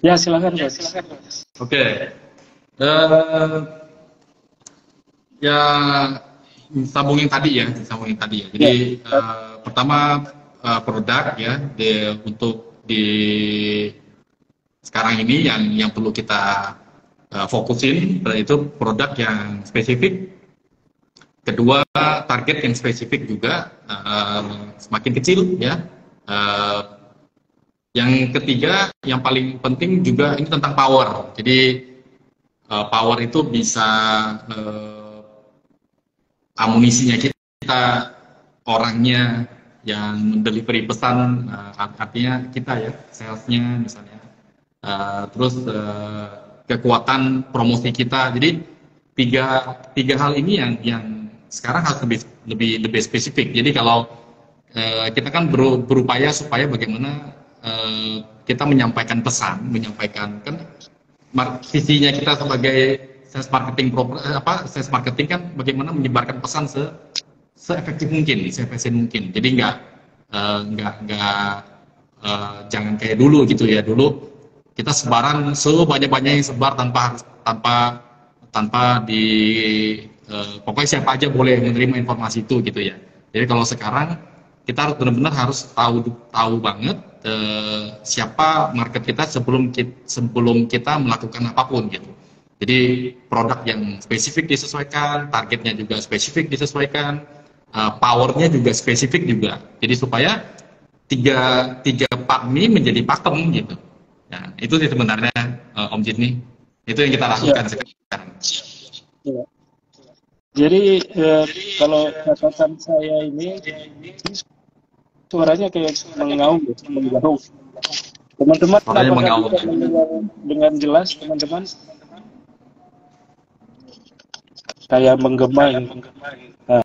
Ya, silakan Mas. Oke. Eh, ya sambungin tadi ya. Jadi Ya, pertama produk ya untuk di sekarang ini yang perlu kita fokusin itu produk yang spesifik. Kedua, target yang spesifik juga semakin kecil ya. Uh, yang ketiga, yang paling penting juga ini tentang power. Jadi power itu bisa amunisinya kita, orangnya yang mendelivery pesan, artinya kita ya, salesnya misalnya. Terus kekuatan promosi kita. Jadi tiga hal ini yang sekarang harus lebih spesifik. Jadi kalau kita kan berupaya supaya bagaimana kita menyampaikan pesan, menyampaikan kan visinya kita sebagai sales marketing kan bagaimana menyebarkan pesan seefektif mungkin, seefisien mungkin. Jadi nggak jangan kayak dulu gitu ya. Dulu kita sebaran sebanyak-banyaknya yang sebar tanpa di pokoknya siapa aja boleh menerima informasi itu gitu ya. Jadi kalau sekarang kita harus benar-benar tahu banget siapa market kita sebelum kita melakukan apapun gitu. Jadi produk yang spesifik disesuaikan, targetnya juga spesifik disesuaikan, powernya juga spesifik juga. Jadi supaya tiga part ini menjadi pakem gitu. Nah, itu sih sebenarnya Om Jidni. Itu yang kita lakukan ya, sekarang. ya. Jadi kalau catatan saya ini suaranya kayak mengaum, menggahung. Teman-teman, Suaranya apakah mengaum. bisa mendengar dengan jelas, teman-teman? Kayak menggema ini. Nah,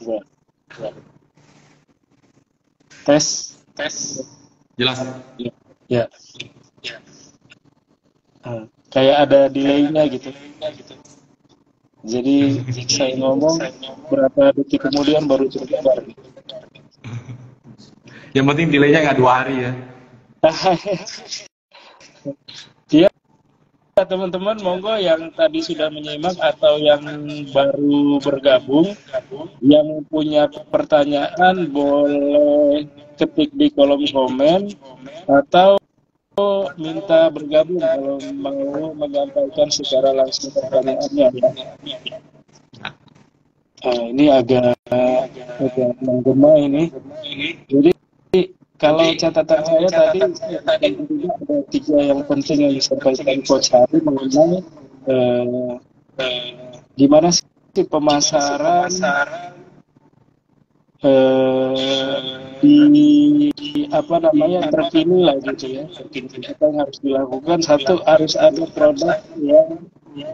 ya. Tes. Jelas. Ya. Kayak ada delay-nya gitu. Jadi saya ngomong berapa detik kemudian baru terdengar. Yang penting delaynya nggak 2 hari ya. Ya, teman-teman, monggo yang tadi sudah menyimak atau yang baru bergabung, yang punya pertanyaan boleh ketik di kolom komen atau minta bergabung kalau mau menyampaikan secara langsung pertanyaannya ya. Ini agak menggema ini. Jadi kalau catatan saya tadi ada 3 yang penting yang disampaikan Coach Hari mengenai gimana sih pemasaran di terkini lah gitu ya. Apa yang harus dilakukan? Satu, harus ada produk yang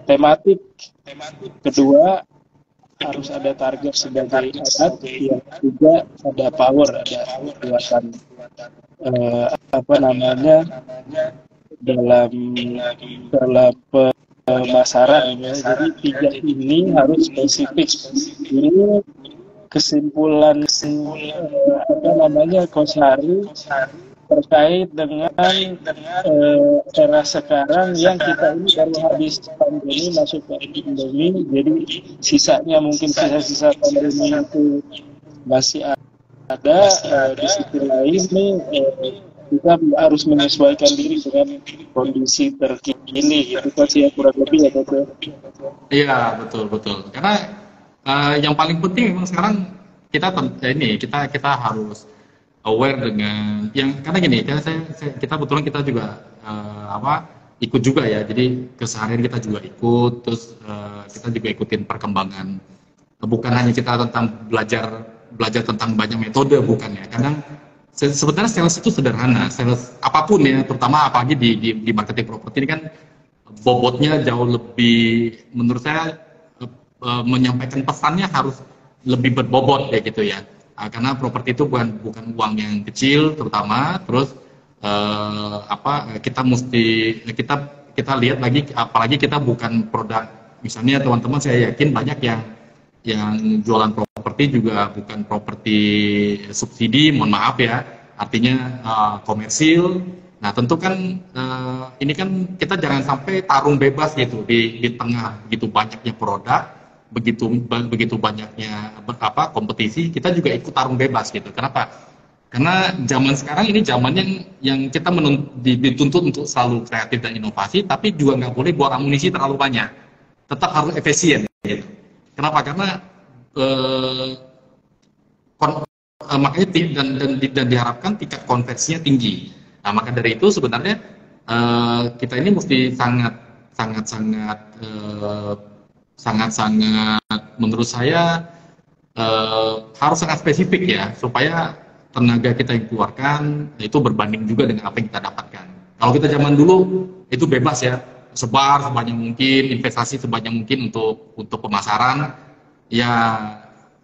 tematik. Kedua, harus ada target sebagai alat. Yang ketiga, ada power, ada kekuatan dalam pemasaran ya. Jadi 3 ini harus spesifik. Ini kesimpulan Coach Hari terkait dengan era sekarang yang kita ini baru habis pandemi, masuk ke endemi, jadi sisanya mungkin sisa-sisa pandemi itu masih ada. Di sisi lain nih kita harus menyesuaikan diri dengan kondisi terkini gitu kan sih ya, kurang lebih ya Coach. Iya, betul. Karena yang paling penting memang sekarang kita harus aware dengan karena gini, kita kebetulan kita juga ikut juga ya. Jadi keseharian kita juga ikut, terus kita juga ikutin perkembangan. Bukan hanya kita tentang belajar tentang banyak metode, bukan ya. Kadang sebenarnya sales itu sederhana, sales apapun ya, terutama apalagi di marketing properti ini kan bobotnya jauh lebih, menurut saya menyampaikan pesannya harus lebih berbobot ya gitu ya. Karena properti itu bukan uang yang kecil terutama. Terus kita lihat lagi, apalagi kita bukan produk, misalnya teman-teman saya yakin banyak yang yang jualan properti juga bukan properti subsidi, mohon maaf ya, artinya komersil. Nah tentu kan ini kan kita jangan sampai tarung bebas gitu di tengah begitu banyaknya produk, begitu banyaknya kompetisi, kita juga ikut tarung bebas gitu. Kenapa? Karena zaman sekarang ini zaman yang kita dituntut untuk selalu kreatif dan inovasi, tapi juga nggak boleh buat amunisi terlalu banyak. Tetap harus efisien. Gitu. Kenapa? Karena makanya dan diharapkan tingkat konversinya tinggi. Nah, maka dari itu sebenarnya kita ini mesti sangat menurut saya harus sangat spesifik ya, supaya tenaga kita yang keluarkan itu berbanding juga dengan apa yang kita dapatkan. Kalau kita zaman dulu itu bebas ya, sebar sebanyak mungkin, investasi sebanyak mungkin untuk pemasaran. Ya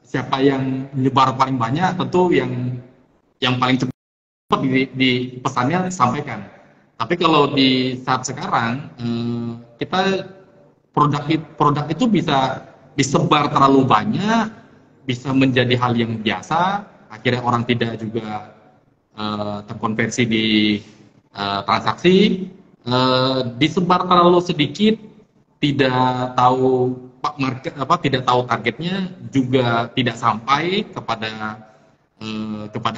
siapa yang menyebar paling banyak, tentu yang paling cepat di pesannya sampaikan. Tapi kalau di saat sekarang kita produk itu bisa disebar terlalu banyak, bisa menjadi hal yang biasa, akhirnya orang tidak juga terkonversi di transaksi, disebar terlalu sedikit, tidak tahu tidak tahu targetnya, juga tidak sampai kepada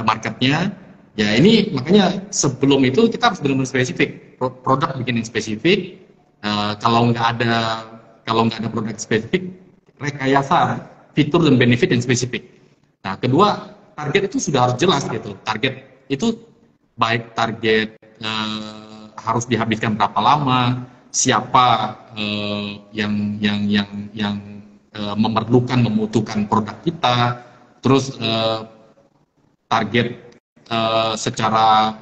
marketnya. Ya ini makanya sebelum itu kita harus benar-benar spesifik, produk bikin yang spesifik. Kalau nggak ada produk spesifik, rekayasa fitur dan benefit yang spesifik. Nah kedua, target itu sudah harus jelas gitu. Target itu baik target harus dihabiskan berapa lama, siapa yang membutuhkan produk kita, terus target secara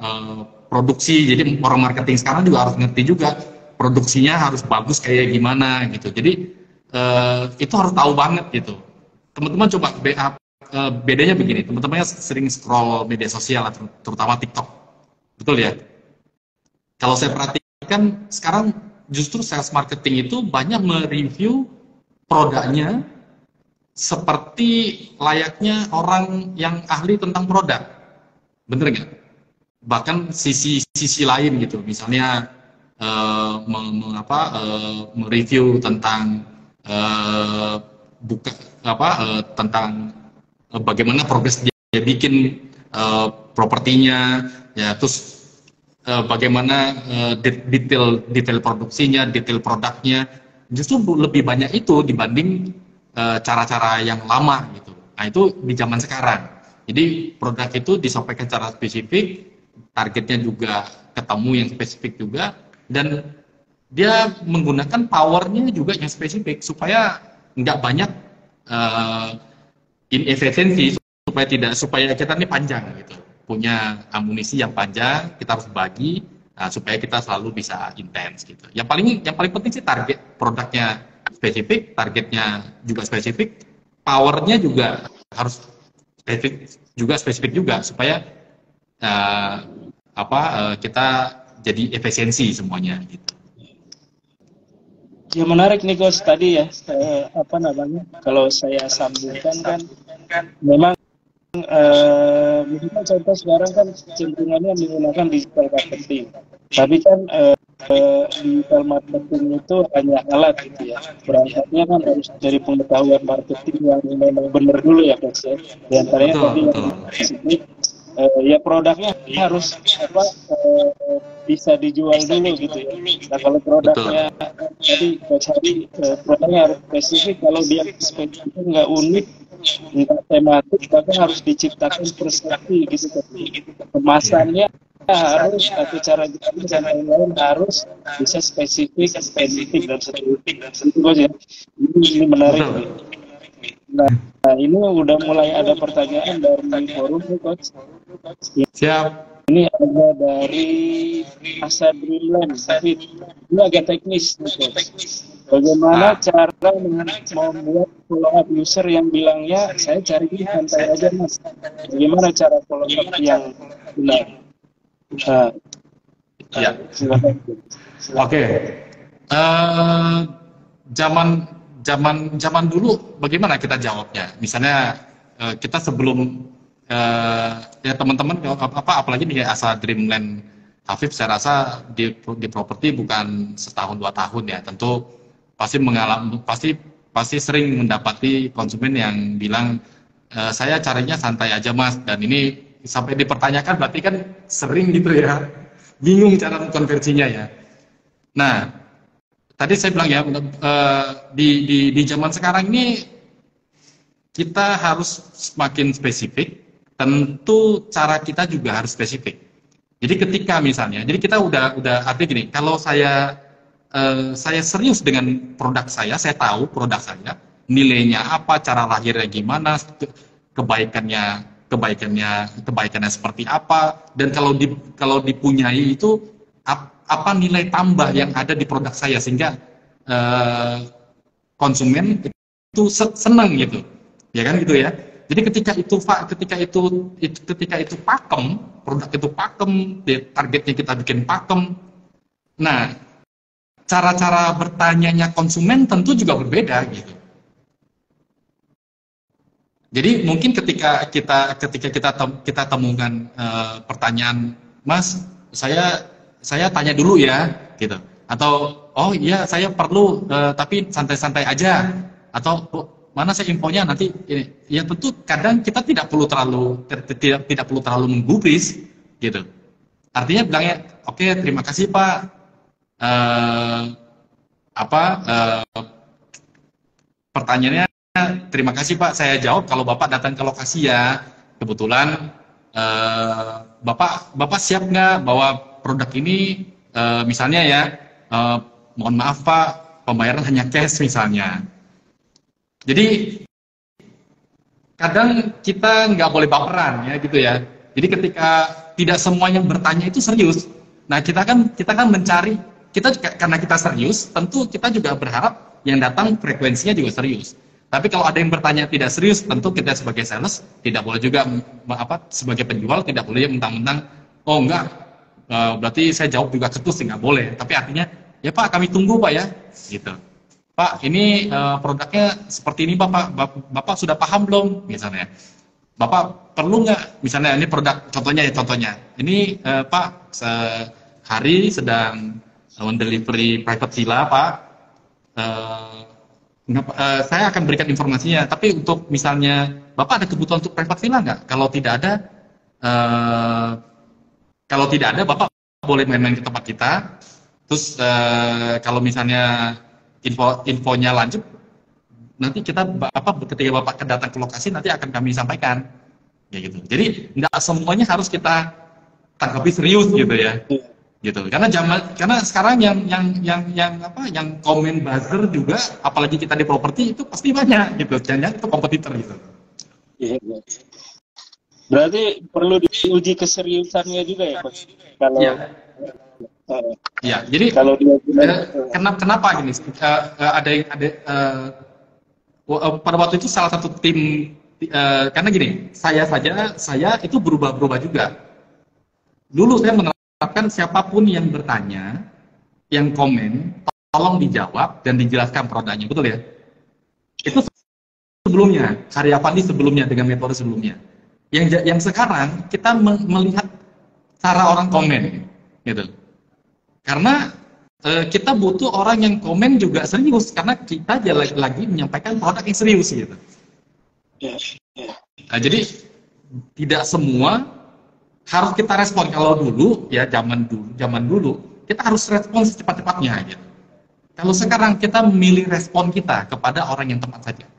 produksi. Jadi orang marketing sekarang juga harus ngerti juga produksinya harus bagus kayak gimana gitu. Jadi itu harus tahu banget gitu. Teman-teman coba bedanya begini, teman-teman sering scroll media sosial terutama TikTok, betul ya? Kalau saya perhatikan sekarang justru sales marketing itu banyak mereview produknya seperti layaknya orang yang ahli tentang produk. Bener nggak? Bahkan sisi lain gitu, misalnya mereview tentang tentang bagaimana progres dia bikin propertinya, ya terus bagaimana detail produksinya, detail produknya, justru lebih banyak itu dibanding cara-cara yang lama gitu. Nah itu di zaman sekarang. Jadi produk itu disampaikan secara spesifik, targetnya juga ketemu yang spesifik juga, dan dia menggunakan powernya juga yang spesifik supaya nggak banyak inefisiensi, supaya kita ini panjang gitu, punya amunisi yang panjang, kita harus bagi supaya kita selalu bisa intens gitu. Yang paling penting sih target produknya spesifik, targetnya juga spesifik, powernya juga harus spesifik juga supaya kita jadi efisiensi semuanya gitu. Ya menarik nih Coach tadi ya, kalau saya sambungkan kan memang misalnya contoh sekarang kan cenderungannya menggunakan digital marketing, tapi kan digital marketing itu hanya alat gitu ya. Berangkatnya kan harus dari pengetahuan marketing yang memang benar dulu ya Coach ya. Di antaranya tadi yang ya produknya harus bisa dijual dulu gitu ya. Nah kalau produknya tadi Coach Hadi produknya harus spesifik, kalau dia spesifik nggak unik, nggak tematik, bahkan harus diciptakan persepsi gitu. Kemasannya harus, atau cara jualnya dan lain-lain harus bisa spesifik dan seterusnya. Ini menarik nih. Nah ini udah mulai ada pertanyaan dari forum nih Coach. Siap. Ini ada dari Asadrilan Safid. Ini agak teknis nih Coach. Bagaimana cara membuat follow up user yang bilangnya saya cari ini santai aja Mas. Bagaimana cara follow up yang benar? Ya. Silakan. Oke. zaman dulu bagaimana kita jawabnya? Misalnya kita sebelum ya teman-teman apalagi di Asa Dreamland Hafif, saya rasa di properti bukan setahun 2 tahun ya, tentu pasti mengalami pasti sering mendapati konsumen yang bilang saya caranya santai aja mas, dan ini sampai dipertanyakan berarti kan sering gitu ya, bingung cara konversinya ya. Nah, tadi saya bilang ya, di zaman sekarang ini kita harus semakin spesifik, tentu cara kita juga harus spesifik. Jadi ketika misalnya, jadi kita udah artinya gini, kalau saya serius dengan produk saya tahu produk saya, nilainya apa, cara lahirnya gimana, kebaikannya seperti apa, dan kalau dipunyai itu apa nilai tambah yang ada di produk saya sehingga konsumen itu senang gitu, ya kan gitu ya. Jadi ketika itu pakem, produk itu pakem, targetnya kita bikin pakem. Nah, cara-cara bertanyanya konsumen tentu juga berbeda gitu. Jadi mungkin ketika kita temukan pertanyaan, Mas, saya tanya dulu ya, gitu. Atau oh iya saya perlu tapi santai-santai aja. Atau mana saya infonya nanti ini. Ya tentu kadang kita tidak perlu terlalu menggubris, gitu. Artinya bilangnya, oke, terima kasih Pak. Pertanyaannya, terima kasih Pak, saya jawab kalau Bapak datang ke lokasi ya. Kebetulan Bapak siap nggak bawa produk ini, misalnya ya, mohon maaf Pak, pembayaran hanya cash misalnya. Jadi kadang kita nggak boleh baperan ya gitu ya. Jadi ketika tidak semua yang bertanya itu serius. Nah kita kan mencari, karena kita serius, tentu kita juga berharap yang datang frekuensinya juga serius. Tapi kalau ada yang bertanya tidak serius, tentu kita sebagai sales tidak boleh juga sebagai penjual tidak boleh mentang-mentang oh enggak, berarti saya jawab juga ketus, nggak boleh. Tapi artinya ya Pak, kami tunggu Pak ya, gitu. Pak, ini produknya seperti ini Bapak sudah paham belum misalnya? Bapak perlu nggak, misalnya ini produk contohnya ini Pak sehari sedang mendelivery private villa Pak, saya akan berikan informasinya, tapi untuk misalnya Bapak ada kebutuhan untuk private villa nggak? Kalau tidak ada Bapak boleh main-main ke tempat kita, terus kalau misalnya infonya lanjut, nanti ketika Bapak datang ke lokasi nanti akan kami sampaikan, ya gitu. Jadi nggak semuanya harus kita tanggapi serius gitu ya, gitu. Karena sekarang yang komen buzzer juga, apalagi kita di properti itu pasti banyak gitu, jangan itu kompetitor gitu. Iya. Berarti perlu diuji keseriusannya juga ya, Coach? Kalau ya, jadi kalau dia kenapa gini? Pada waktu itu salah satu tim, karena gini, saya itu berubah juga. Dulu saya menerapkan siapapun yang bertanya, yang komen, tolong dijawab dan dijelaskan produknya, betul ya? Itu sebelumnya, Karya Pandi sebelumnya dengan metode sebelumnya. Yang sekarang kita melihat cara orang komen, gitu. Karena kita butuh orang yang komen juga serius, karena kita lagi menyampaikan produk yang serius gitu. Nah, jadi tidak semua harus kita respon. Kalau dulu ya zaman dulu kita harus respon secepat-cepatnya gitu. Kalau sekarang kita memilih respon kita kepada orang yang tepat saja.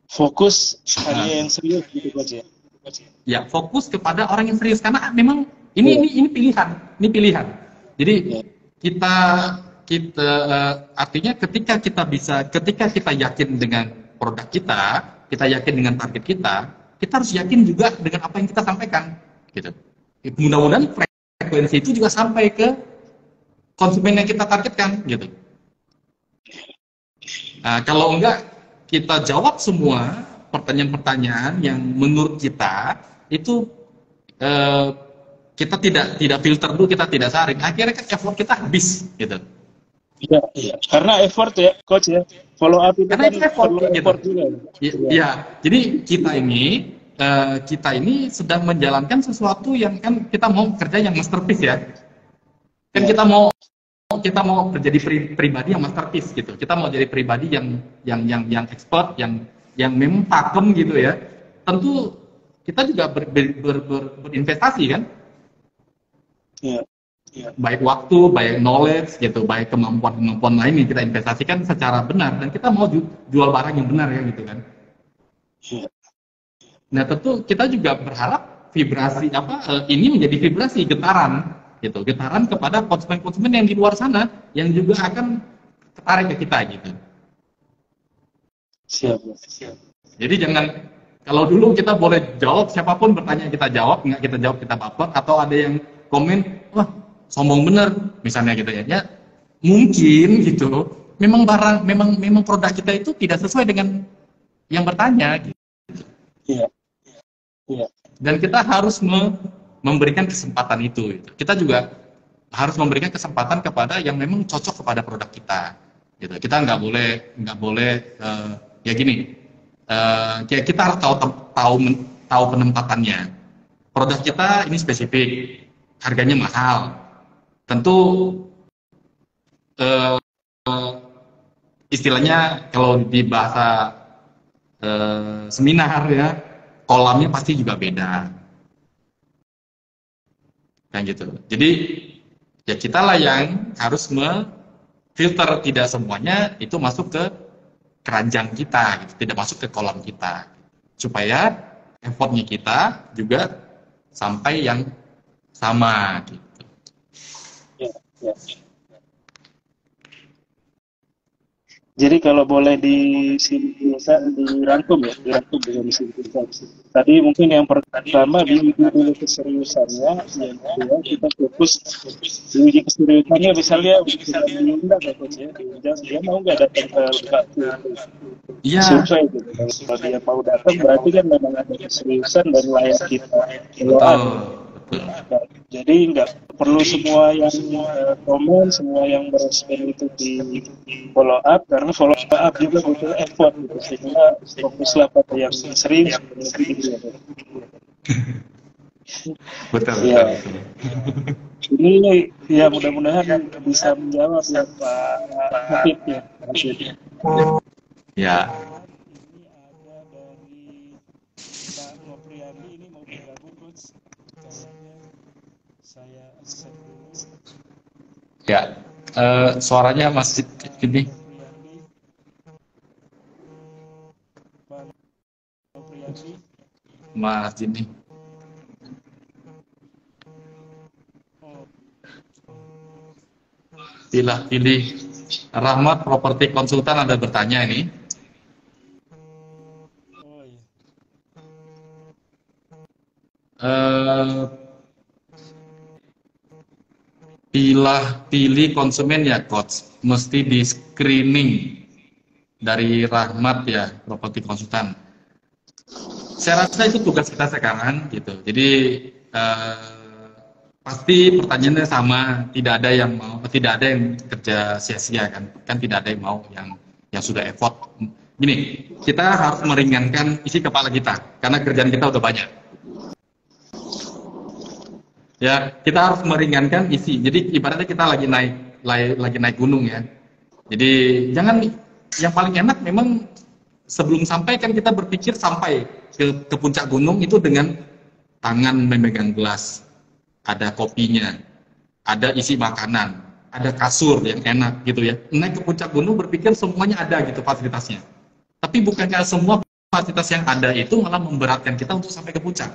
Fokus hanya yang serius gitu aja. Ya, fokus kepada orang yang serius, karena memang ini pilihan. Jadi kita artinya ketika kita yakin dengan produk kita yakin dengan target kita harus yakin juga dengan apa yang kita sampaikan, gitu. Mudah-mudahan frekuensi itu juga sampai ke konsumen yang kita targetkan, gitu. Nah, kalau enggak kita jawab semua pertanyaan-pertanyaan yang menurut kita itu kita tidak filter dulu, kita tidak saring, akhirnya kan effort kita habis gitu. Iya, iya. Karena effort ya, coach ya. Follow up itu Karena kan itu effort perlu gitu. effort juga. Iya. Ya, jadi kita ini sedang menjalankan sesuatu yang kan kita mau kerja yang masterpiece ya. Kan Iya. kita mau menjadi pribadi yang masterpiece gitu. Kita mau jadi pribadi yang expert, yang memang pakem gitu ya. Tentu kita juga berinvestasi kan, Iya. Iya. baik waktu, baik knowledge gitu, baik kemampuan lain yang kita investasikan secara benar dan kita mau jual barang yang benar ya gitu kan. Iya. Nah tentu kita juga berharap vibrasi ini menjadi vibrasi getaran gitu, getaran kepada konsumen-konsumen yang di luar sana yang juga akan tertarik ke kita gitu. Siap. Siap. Jadi jangan, kalau dulu kita boleh jawab, siapapun bertanya kita jawab, nggak kita jawab kita baper, atau ada yang komen, wah sombong bener misalnya gitu ya. Ya mungkin gitu, memang produk kita itu tidak sesuai dengan yang bertanya gitu. Iya. Iya. Dan kita harus memberikan kesempatan itu gitu. Kita juga harus memberikan kesempatan kepada yang memang cocok kepada produk kita gitu. Kita nggak boleh ya gini, kita harus tahu penempatannya. Produk kita ini spesifik, harganya mahal, tentu istilahnya kalau di bahasa seminar ya, kolamnya pasti juga beda kan gitu. Jadi ya kita lah yang harus filter, tidak semuanya itu masuk ke keranjang kita gitu, tidak masuk ke kolam kita, supaya effortnya kita juga sampai yang sama gitu. Ya, ya. Jadi kalau boleh dirangkum dengan simpulkan. Tadi mungkin yang pertama diuji dulu keseriusannya, yang kedua kita fokus diuji keseriusannya, misalnya diundang ya coach ya, diundang dia mau nggak datang ke survei gitu. Kalau dia mau datang berarti kan memang ada keseriusan dan layak kita follow up. Jadi nggak perlu semua yang komen, semua yang merespon itu di follow up, karena follow up juga butuh effort gitu, sehingga fokuslah pada yang serius gitu ya. Betul. Ya. Ini ya mudah-mudahan bisa menjawab ya Pak Habib ya. Ya. Ini ada dari Pak Nopriandi, ini mau bergabung coach. Saya accept dulu. Ya, suaranya masih gini. Mas Jini. Pilih Rahmat Properti Konsultan, ada bertanya ini. Pilih konsumen ya coach, mesti di screening. Dari Rahmat ya, Properti Konsultan. Saya rasa itu tugas kita sekarang gitu. Jadi pasti pertanyaannya sama, tidak ada yang kerja sia-sia kan tidak ada yang mau yang sudah effort. Gini, kita harus meringankan isi kepala kita karena kerjaan kita udah banyak. Ya, kita harus meringankan isi. Jadi ibaratnya kita lagi naik gunung ya. Jadi jangan, yang paling enak memang sebelum sampai kan kita berpikir sampai ke puncak gunung itu dengan tangan memegang gelas, ada kopinya, ada isi makanan, ada kasur yang enak gitu ya. Naik ke puncak gunung berpikir semuanya ada gitu fasilitasnya. Tapi bukankah semua fasilitas yang ada itu malah memberatkan kita untuk sampai ke puncak?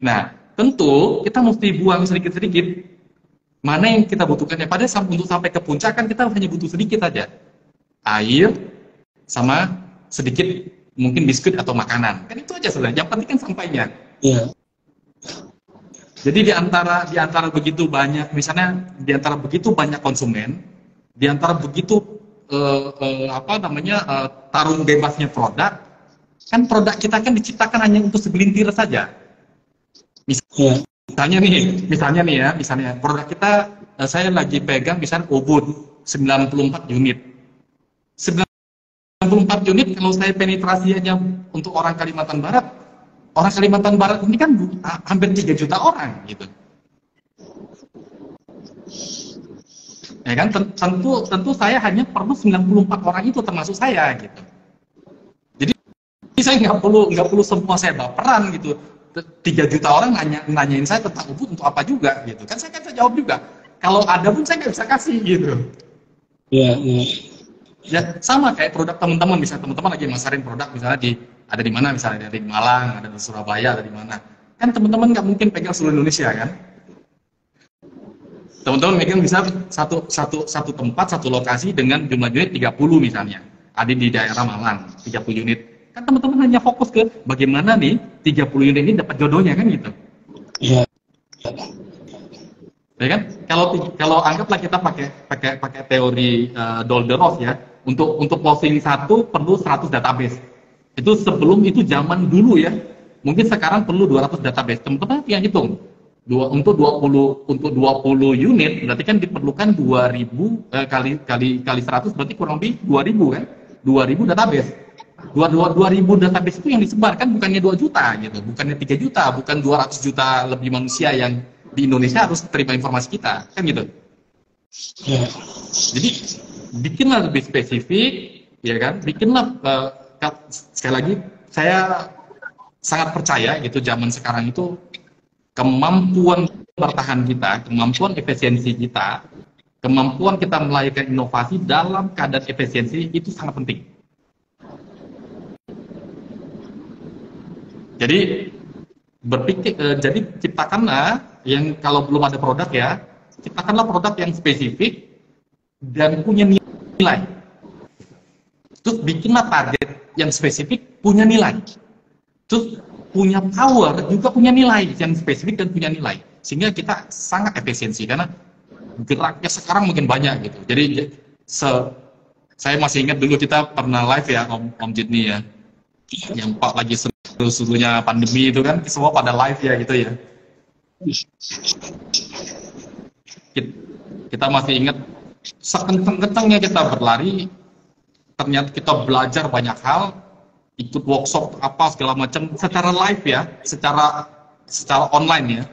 Nah, tentu kita mesti buang sedikit-sedikit. Mana yang kita butuhkan ya, pada untuk sampai ke puncak kan kita hanya butuh sedikit aja. Air sama sedikit mungkin biskuit atau makanan. Kan itu aja sebenarnya. Yang penting kan sampainya. Iya. Jadi di antara begitu banyak, misalnya di antara begitu banyak konsumen, di antara begitu tarung bebasnya produk, kan produk kita kan diciptakan hanya untuk segelintir saja. Misalnya misalnya produk kita, saya lagi pegang misalnya Ubud 94 unit. 94 unit kalau saya penetrasinya untuk orang Kalimantan Barat ini kan hampir 3 juta orang gitu. Ya kan, tentu saya hanya perlu 94 orang itu termasuk saya gitu. Jadi saya nggak perlu semua saya baperan gitu. 3 juta orang nanyain saya tentang Ubud untuk apa juga gitu. Kan saya bisa jawab juga. Kalau ada pun saya nggak bisa kasih gitu. Iya. Ya sama kayak produk teman-teman, misalnya teman-teman lagi masarin produk misalnya ada di mana, misalnya ada di Malang, ada di Surabaya, ada di mana. Kan teman-teman nggak mungkin pegang seluruh Indonesia kan. Teman-teman megang bisa satu tempat, satu lokasi dengan jumlah unit 30 misalnya. Ada di daerah Malang, 30 unit. Kan teman-teman hanya fokus ke bagaimana nih 30 unit ini dapat jodohnya kan gitu. Iya. Ya kan? Kalau anggaplah kita pakai teori Dolder-Ross ya, untuk posting satu perlu 100 database. Itu sebelum itu zaman dulu ya. Mungkin sekarang perlu 200 database. Teman-teman yang hitung. Untuk 20 unit berarti kan diperlukan 2000 kali 100 berarti kurang lebih 2000 kan? 2000 database. 2000 database itu yang disebarkan bukannya 2 juta gitu, bukannya 3 juta, bukan 200 juta lebih manusia yang di Indonesia harus terima informasi kita, kan gitu. Ya. Jadi bikinlah lebih spesifik, ya kan? Bikinlah sekali lagi saya sangat percaya gitu zaman sekarang itu kemampuan bertahan kita, kemampuan efisiensi kita, kemampuan kita melahirkan inovasi dalam keadaan efisiensi itu sangat penting. Jadi jadi ciptakanlah yang kalau belum ada produk ya, ciptakanlah produk yang spesifik dan punya nilai. Terus bikinlah target yang spesifik punya nilai. Terus punya power juga punya nilai yang spesifik dan punya nilai. Sehingga kita sangat efisiensi karena geraknya sekarang mungkin banyak gitu. Jadi saya masih ingat dulu kita pernah live ya Om Jidni ya. Yang Pak lagi seru-serunya pandemi itu kan semua pada live ya gitu ya. Kita masih ingat sekencang-kencangnya kita berlari, ternyata kita belajar banyak hal, ikut workshop apa segala macam secara live ya, secara online ya.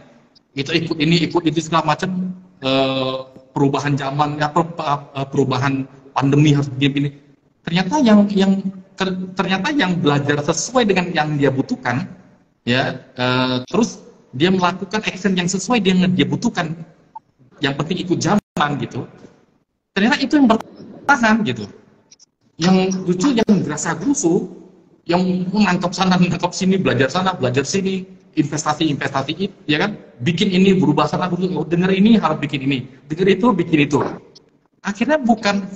Kita ikut ini segala macam, perubahan zaman ya, perubahan pandemi harus begini. Ternyata yang belajar sesuai dengan yang dia butuhkan ya, terus dia melakukan action yang sesuai dengan dia butuhkan, yang penting ikut zaman gitu, ternyata itu yang bertahan gitu. Yang lucu yang gerasa gerusu, yang menangkap sana menangkap sini, belajar sana belajar sini, investasi ya kan, bikin ini berubah sana, denger ini harus bikin ini, denger itu bikin itu. Akhirnya bukan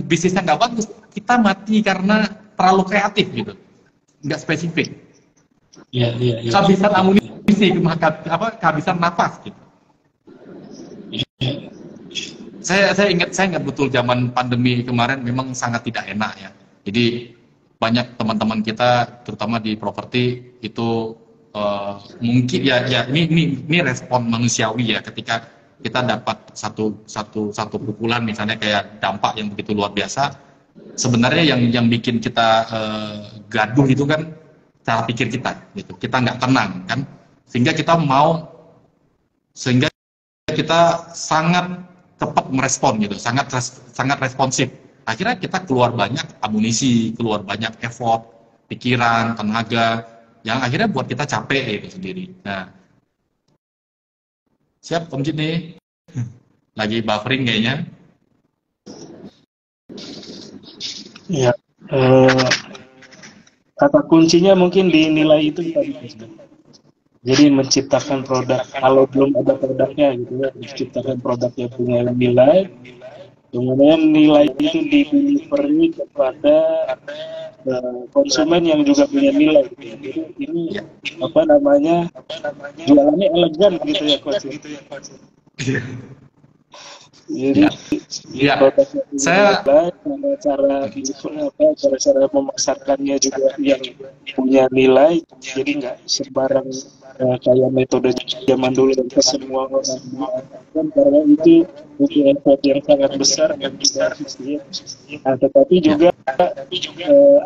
bisnisnya nggak bagus, kita mati karena terlalu kreatif gitu, nggak spesifik. Iya. Kehabisan amunisi, kehabisan nafas gitu. Saya ingat betul zaman pandemi kemarin memang sangat tidak enak ya. Jadi banyak teman-teman kita, terutama di properti itu mungkin ya ini respon manusiawi ya, ketika kita dapat satu pukulan misalnya kayak dampak yang begitu luar biasa. Sebenarnya yang bikin kita gaduh itu kan cara pikir kita gitu. Kita nggak tenang kan, sehingga kita sangat cepat merespon gitu, sangat responsif. Akhirnya kita keluar banyak amunisi, keluar banyak effort, pikiran, tenaga, yang akhirnya buat kita capek itu sendiri. Nah, siap Om Jid nih, lagi buffering kayaknya. Ya, kata kuncinya mungkin di nilai itu tadi. Jadi menciptakan produk, kalau belum ada produknya gitu ya, menciptakan produk yang punya nilai, kemudian nilai itu didelivery kepada konsumen yang juga punya nilai. Jadi ini jualannya elegan gitu ya Coach. Jadi Ya, ya. produknya Saya nilai, cara memasarkannya juga yang punya nilai, jadi nggak sembarang kayak metode zaman dulu yang ke semua orang diarahkan, karena itu butuh effort yang sangat besar dan tidak efisien. Nah, tetapi ya, juga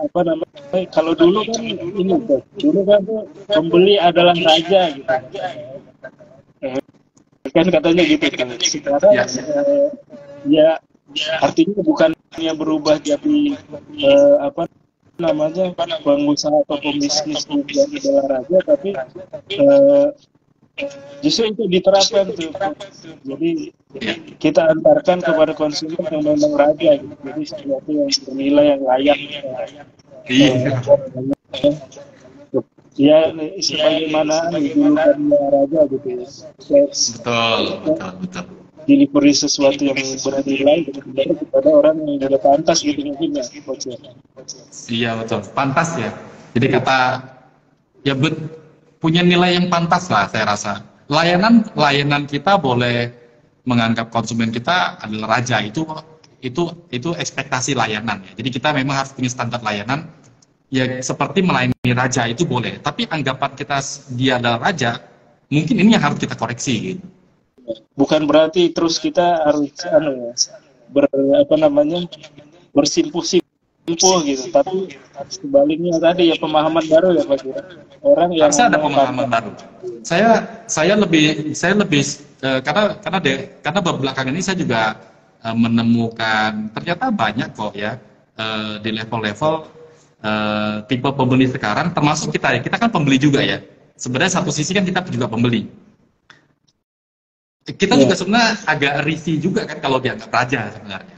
apa namanya, kalau dulu kan ini tuh, dulu kan tuh pembeli adalah raja gitu kan katanya gitu kan. Sekarang ya, ya artinya bukannya berubah jadi apa namanya pengusaha atau pembisnis juga adalah raja, tapi eh, justru itu diterapkan tuh. Jadi ya. kita antarkan kepada konsumen yang memang raja gitu. Jadi sesuatu yang bernilai yang layak Iya, apa namanya, ya sebagaimana dijulukannya raja gitu ya. betul, betul, betul. Delivery sesuatu yang bernilai kepada orang yang tidak pantas gitu mungkin ya, Coach ya. Iya, betul. Pantas ya. Jadi kata ya punya nilai yang pantas lah saya rasa. Layanan kita boleh menganggap konsumen kita adalah raja, itu ekspektasi layanan ya. Jadi kita memang harus punya standar layanan ya seperti melayani raja itu boleh. Tapi anggapan kita dia adalah raja, mungkin ini yang harus kita koreksi gitu. Bukan berarti terus kita harus apa namanya bersimpuh-simpuh gitu, tapi sebaliknya tadi ya pemahaman baru ya Pak Kira. Orang yang Harusnya ada mau pemahaman baru. Saya lebih karena belakangan ini saya juga menemukan ternyata banyak kok ya di level-level tipe pembeli sekarang, termasuk kita kan pembeli juga ya. Sebenarnya satu sisi kan kita juga pembeli. Kita juga sebenarnya agak risih juga kan kalau dianggap raja sebenarnya.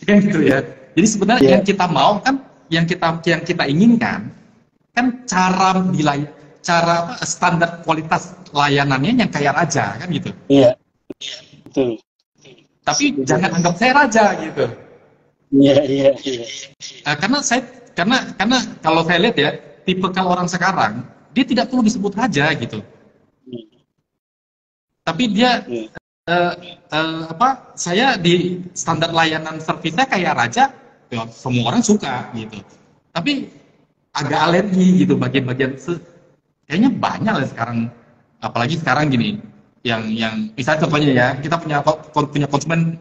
Kan gitu ya. Jadi sebenarnya yang kita mau kan, yang kita inginkan kan standar kualitas layanannya yang kayak raja kan gitu. Iya. Betul. Tapi jangan anggap saya raja gitu. Iya. Karena kalau saya lihat ya, tipe kalau orang sekarang dia tidak perlu disebut raja gitu. Tapi dia saya di standar layanan servisnya kayak raja, ya, semua orang suka gitu. Tapi agak alergi gitu bagian-bagian kayaknya banyak lah sekarang, apalagi sekarang gini, yang misalnya contohnya ya, kita punya konsumen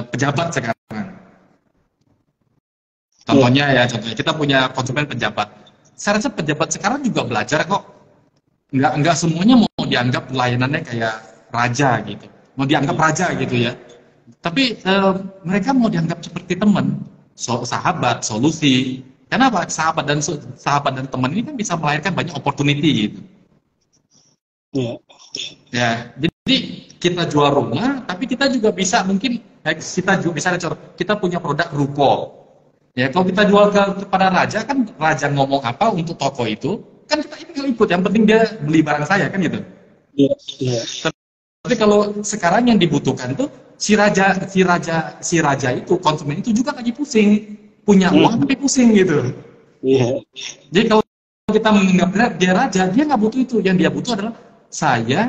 pejabat sekarang. Contohnya kita punya konsumen pejabat. Saya rasa pejabat sekarang juga belajar kok. Nggak semuanya mau dianggap layanannya kayak raja gitu, mau dianggap raja gitu ya. Tapi mereka mau dianggap seperti teman, sahabat, solusi. Kenapa? Sahabat dan teman ini kan bisa melahirkan banyak opportunity gitu. Ya, jadi kita jual rumah, tapi kita juga bisa mungkin kita punya produk ruko. Ya, kalau kita jual kepada raja kan raja ngomong apa untuk toko itu, kan kita tinggal ikut, yang penting dia beli barang saya kan gitu. Iya. Tapi kalau sekarang yang dibutuhkan tuh si raja itu, konsumen itu juga lagi pusing, punya uang tapi pusing gitu. Iya. Jadi kalau kita menganggap dia raja, dia nggak butuh itu. Yang dia butuh adalah saya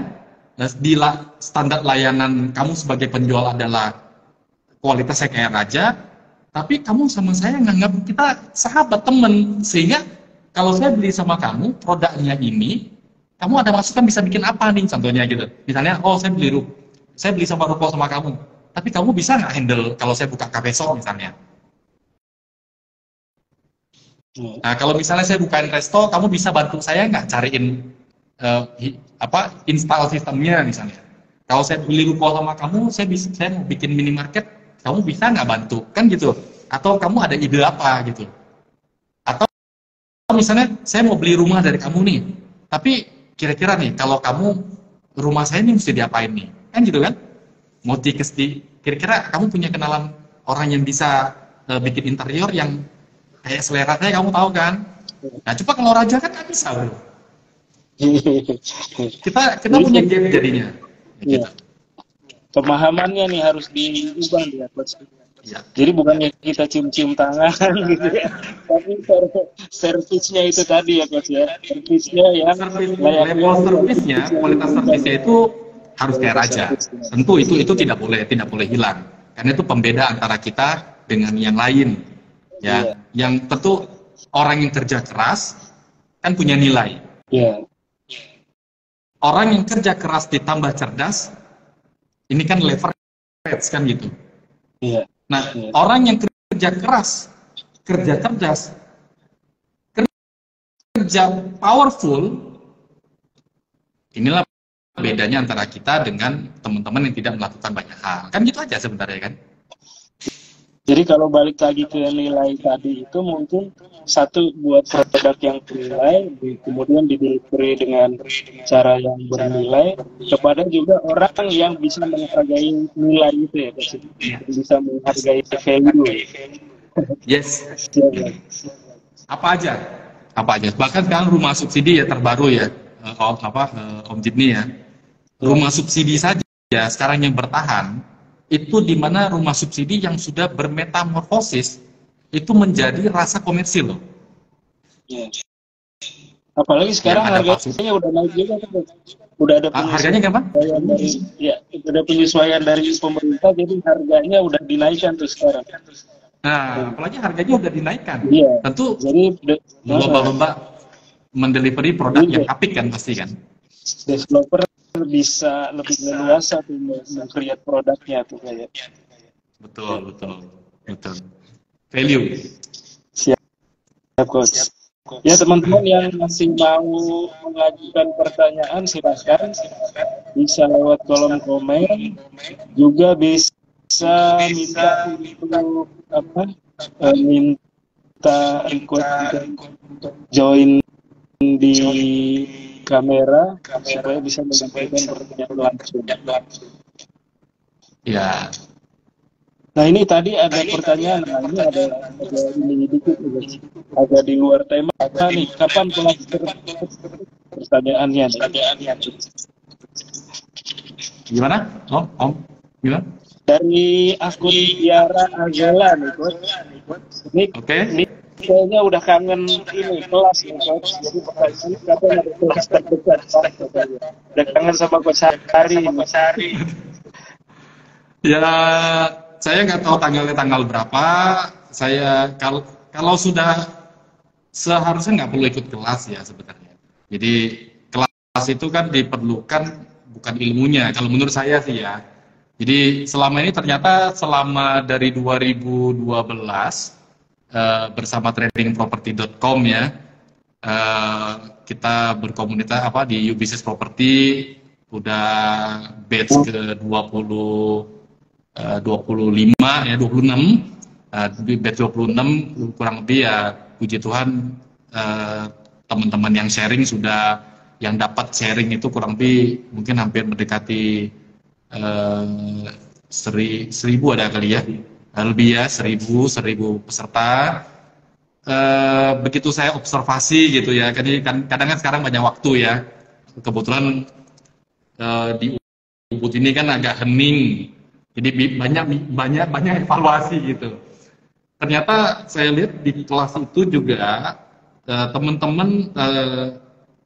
di standar layanan kamu sebagai penjual adalah kualitasnya kayak raja, tapi kamu sama saya nganggap kita sahabat, teman, sehingga kalau saya beli sama kamu produknya ini, kamu ada masukan bisa bikin apa nih contohnya gitu. Misalnya, saya beli sama ruko sama kamu, tapi kamu bisa nggak handle kalau saya buka cafe shop misalnya. Nah, kalau misalnya saya bukain resto, kamu bisa bantu saya nggak cariin install sistemnya misalnya. Kalau saya beli ruko sama kamu, saya mau bikin minimarket, kamu bisa nggak bantu kan gitu. Atau kamu ada ide apa gitu. Atau misalnya saya mau beli rumah dari kamu nih, tapi kira-kira nih kalau kamu rumah saya ini mesti diapain nih, kan gitu kan? Mau kira-kira kamu punya kenalan orang yang bisa bikin interior yang kayak selera saya, kamu tahu kan? Nah, coba kalau raja kan nggak bisa bro. Kita punya gap jadinya. Gitu. Pemahamannya nih harus diubah ya, Coach. Ya. Jadi bukannya kita cium-cium tangan gitu ya, tapi servisnya itu tadi ya Coach ya, servisnya yang level servisnya, kualitas servisnya itu harus kayak raja. Tentu itu tidak boleh hilang. Karena itu pembeda antara kita dengan yang lain. Ya, yang tentu orang yang kerja keras kan punya nilai. Iya. Orang yang kerja keras ditambah cerdas, ini kan leverage kan gitu. Iya. Nah, orang yang kerja keras, kerja cerdas, kerja powerful, inilah bedanya antara kita dengan teman-teman yang tidak melakukan banyak hal. Kan gitu aja sebenarnya kan. Jadi kalau balik lagi ke nilai tadi itu mungkin satu buat produk yang bernilai, kemudian didelivery dengan cara yang bernilai, kepada juga orang yang bisa menghargai nilai itu ya, bisa menghargai value. Yes. Apa aja? Bahkan sekarang rumah subsidi ya terbaru ya, Om Jibni ya. Rumah subsidi saja sekarang yang bertahan itu di mana rumah subsidi yang sudah bermetamorfosis itu menjadi rasa komersil loh. Ya. Apalagi sekarang harganya udah naik juga kan. Udah ada harganya berapa? Udah penyesuaian dari pemerintah, jadi harganya udah dinaikkan tuh sekarang. Nah, apalagi harganya udah dinaikkan. Iya. Tentu jadi lomba-lomba mendelivery produk yang apik kan pasti kan. Developer bisa lebih leluasa tuh meng-create produknya tuh kayak. Betul. Value. Siap, Coach. Ya, teman-teman yang masih mau mengajukan pertanyaan silakan bisa lewat kolom komen, juga bisa minta minta request untuk join di kamera supaya bisa menyampaikan pertanyaan langsung. Ya. Nah, ini tadi ada pertanyaan, ini ada ini dikit, agak di luar tema. Nih, kapan kelas pertanyaannya? Gimana? Om? Gimana? Dari akun Tiara Azela nih, Coach. Ini kayaknya udah kangen ini kelas nih, Coach. Jadi pertanyaannya kapan ada kelas terdekat? Udah kangen sama Coach Hari. Ya, saya nggak tahu tanggal berapa. Saya kalau sudah seharusnya nggak perlu ikut kelas ya sebenarnya. Jadi kelas itu kan diperlukan bukan ilmunya. Kalau menurut saya sih ya. Jadi selama ini ternyata selama dari 2012 bersama tradingproperty.com ya, kita berkomunitas di U-Business Property, udah batch ke 26 batch 26 kurang lebih ya, puji Tuhan teman-teman yang sharing yang dapat sharing itu kurang lebih mungkin hampir mendekati 1000 ada kali ya, lebih ya 1000 peserta. Begitu saya observasi gitu ya, kadang sekarang banyak waktu ya, kebetulan di Ubud ini kan agak hening, jadi banyak evaluasi gitu. Ternyata saya lihat di kelas itu juga teman-teman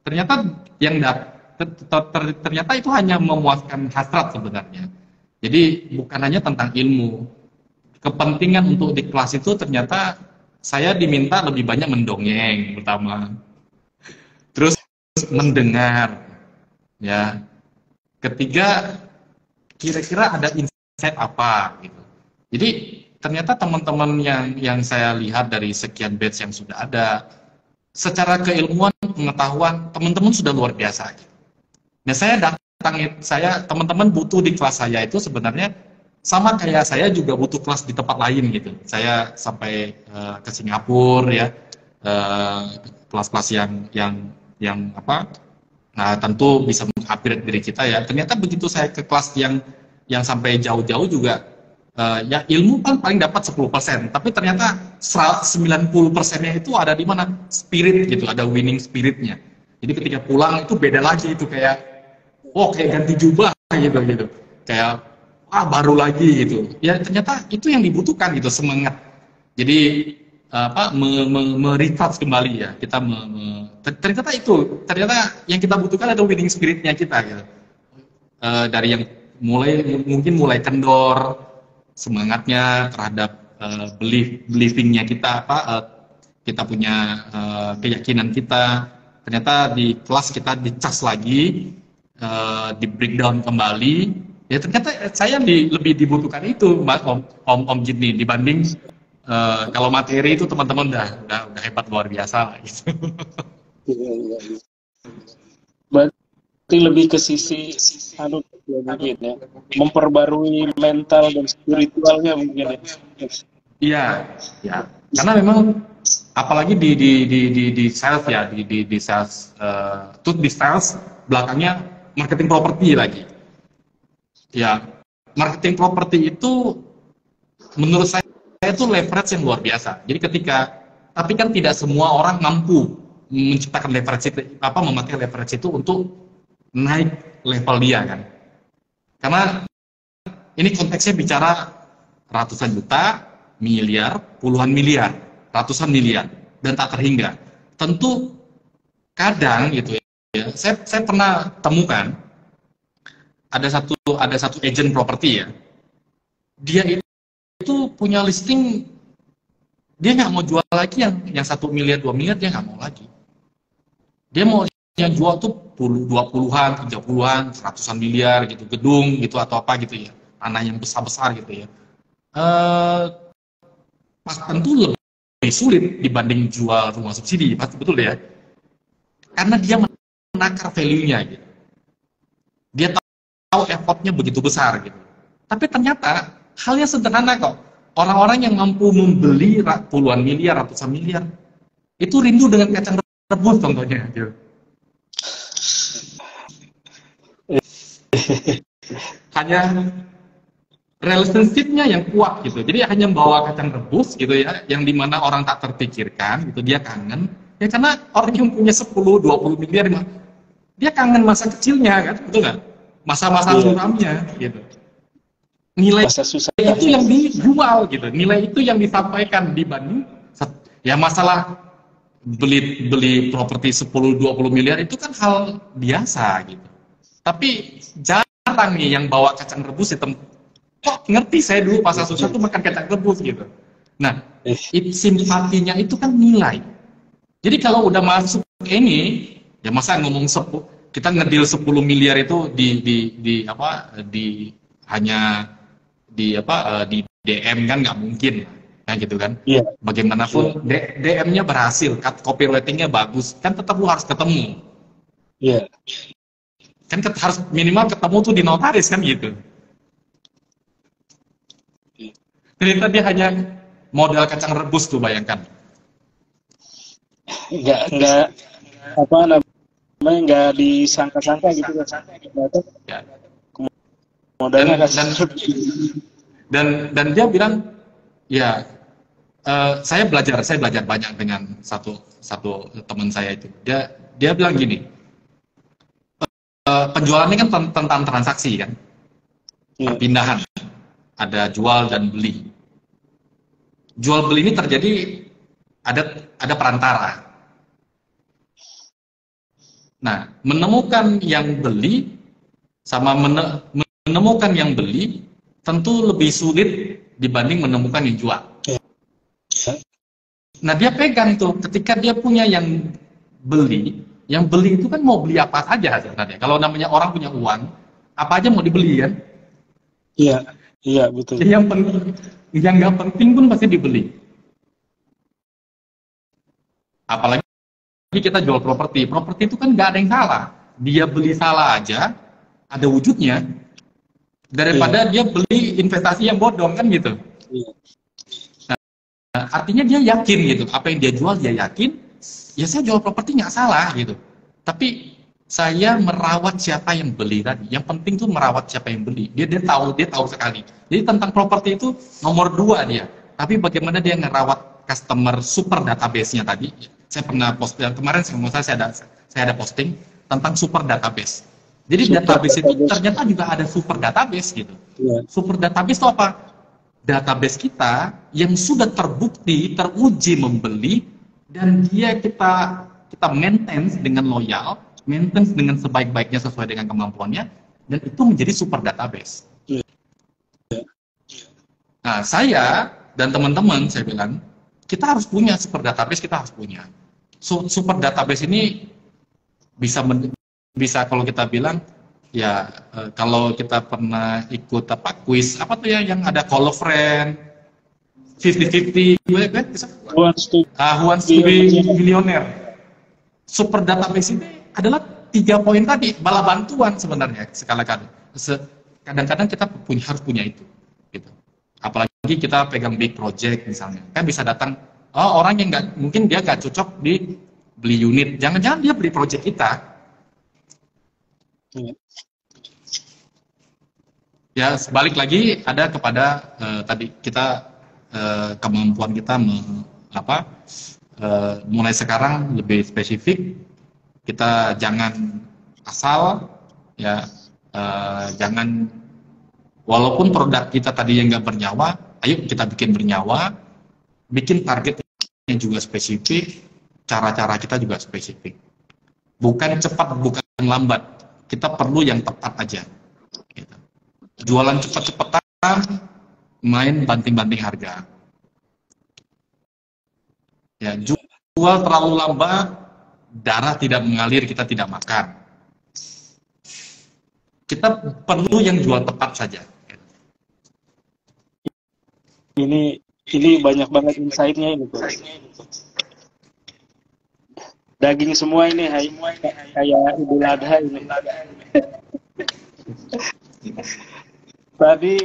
ternyata yang ternyata itu hanya memuaskan hasrat sebenarnya. Jadi bukan hanya tentang ilmu, kepentingan untuk di kelas itu ternyata saya diminta lebih banyak mendongeng pertama, terus mendengar, ya. Ketiga, kira-kira ada insight apa gitu. Jadi ternyata teman-teman yang saya lihat dari sekian batch yang sudah ada, secara keilmuan, pengetahuan, teman-teman sudah luar biasa. Gitu. Nah, teman-teman butuh di kelas saya itu sebenarnya sama kayak saya juga butuh kelas di tempat lain gitu. Saya sampai ke Singapura ya, kelas-kelas yang tentu bisa mengupgrade diri kita ya. Ternyata begitu saya ke kelas yang sampai jauh-jauh juga, ya ilmu paling dapat 10%, tapi ternyata 90%-nya itu ada di mana? Spirit gitu, ada winning spiritnya. Jadi ketika pulang itu beda lagi, itu kayak ganti jubah gitu. Kayak baru lagi gitu. Ya ternyata itu yang dibutuhkan gitu, semangat. Jadi merecharge kembali ya, kita ternyata yang kita butuhkan ada winning spiritnya kita gitu. dari yang mungkin mulai kendor semangatnya terhadap believingnya kita kita punya keyakinan kita, ternyata di kelas kita dicas lagi, di breakdown kembali, ya ternyata saya lebih dibutuhkan itu Om Jin nih, dibanding kalau materi itu teman-teman udah hebat luar biasa lah gitu. Berarti lebih ke sisi ya mungkin ya, memperbarui mental dan spiritualnya mungkin ya. Iya, ya. Karena memang apalagi di sales ya, di sales di sales belakangnya marketing properti lagi. Ya, marketing properti itu menurut saya itu leverage yang luar biasa. Jadi tapi kan tidak semua orang mampu menciptakan leverage itu, memakai leverage itu untuk naik level dia kan. Karena ini konteksnya bicara ratusan juta, miliar, puluhan miliar, ratusan miliar, dan tak terhingga. Tentu kadang gitu ya, saya pernah temukan ada satu agent properti ya, dia itu punya listing, dia nggak mau jual lagi yang 1 miliar, 2 miliar, dia nggak mau lagi. Dia mau yang jual tuh 20-an, 30-an, 100-an miliar gitu, gedung gitu atau apa gitu ya, tanah yang besar-besar gitu ya. Tentu lebih sulit dibanding jual rumah subsidi, pasti betul ya. Karena dia menakar value-nya gitu. Dia tahu effortnya begitu besar gitu. Tapi ternyata halnya sederhana kok. Orang-orang yang mampu membeli puluhan miliar, ratusan miliar, itu rindu dengan kacang rebus contohnya gitu. Hanya relationship-nya yang kuat gitu. Jadi hanya membawa kacang rebus gitu ya, yang dimana orang tak terpikirkan gitu, dia kangen. Ya karena orang yang punya 10-20 miliar, dia kangen masa kecilnya kan, betul nggak? Masa-masa suramnya gitu. Nilai itu yang dijual gitu, nilai itu yang disampaikan dibanding ya masalah beli properti 10-20 miliar itu kan hal biasa gitu. Tapi jarang nih yang bawa kacang rebus hitam. Kok ngerti saya dulu pas susah tuh makan kacang rebus gitu. Nah, simpatinya itu kan nilai. Jadi kalau udah masuk ini, ya masa ngomong kita ngedil 10 miliar itu di DM kan nggak mungkin, ya gitu kan. Yeah. Bagaimanapun DM-nya berhasil, copywriting-nya bagus, kan tetap lu harus ketemu. Iya. Yeah. Kan harus minimal ketemu tuh di notaris kan gitu. Ternyata dia hanya modal kacang rebus tuh, bayangkan. Enggak apa namanya, enggak disangka-sangka gitu kan. Ya. Modalnya dan dia bilang ya saya belajar banyak dengan satu teman saya itu. Dia bilang gini, penjualan ini kan tentang transaksi kan, perpindahan, ada jual dan beli. Jual beli ini terjadi ada perantara. Nah, menemukan yang beli sama menemukan yang beli tentu lebih sulit dibanding menemukan yang jual. Nah, dia pegang tuh ketika dia punya yang beli itu kan mau beli apa saja sebenarnya. Kalau namanya orang punya uang, apa aja mau dibeli kan? Iya betul. Jadi yang nggak penting pun pasti dibeli. Apalagi kita jual properti itu kan nggak ada yang salah. Dia beli salah aja, ada wujudnya, daripada dia beli investasi yang bodong kan gitu. Nah, artinya dia yakin gitu, apa yang dia jual dia yakin. Ya saya jual properti nggak salah gitu. Tapi saya merawat siapa yang beli tadi. Yang penting tuh merawat siapa yang beli. Dia tahu sekali. Jadi tentang properti itu nomor 2 dia. Tapi bagaimana dia ngerawat customer super database-nya tadi. Saya pernah post kemarin saya ada posting tentang super database. Jadi database itu ternyata juga ada super database gitu. Super database itu apa? Database kita yang sudah terbukti, teruji membeli, dan dia kita maintain dengan loyal, maintain dengan sebaik-baiknya sesuai dengan kemampuannya, dan itu menjadi super database. Nah, saya dan teman-teman saya bilang, kita harus punya super database, kita harus punya. Super database ini bisa kalau kita bilang ya, kalau kita pernah ikut quiz apa tuh ya yang ada call of friend 50-50 who wants to be millionaire. Super database ini adalah 3 poin tadi, bala bantuan sebenarnya sekali-kali. Kadang-kadang kita harus punya itu gitu. Apalagi kita pegang big project misalnya, kan bisa datang orang yang mungkin dia nggak cocok di beli unit, jangan-jangan dia beli project kita. Ya, sebalik lagi ada kepada tadi kita kemampuan kita mulai sekarang lebih spesifik. Kita jangan asal ya, jangan, walaupun produk kita tadi yang nggak bernyawa, ayo kita bikin bernyawa, bikin target yang juga spesifik, cara-cara kita juga spesifik. Bukan cepat, bukan lambat, kita perlu yang tepat aja. Gitu. Jualan cepat-cepatan, main banting-banting harga. Ya, jual terlalu lambat, darah tidak mengalir, kita tidak makan. Kita perlu yang jual tepat saja. Ini banyak banget insight-nya ini, Coach. Daging semua ini kayak Idul Adha ini. Tadi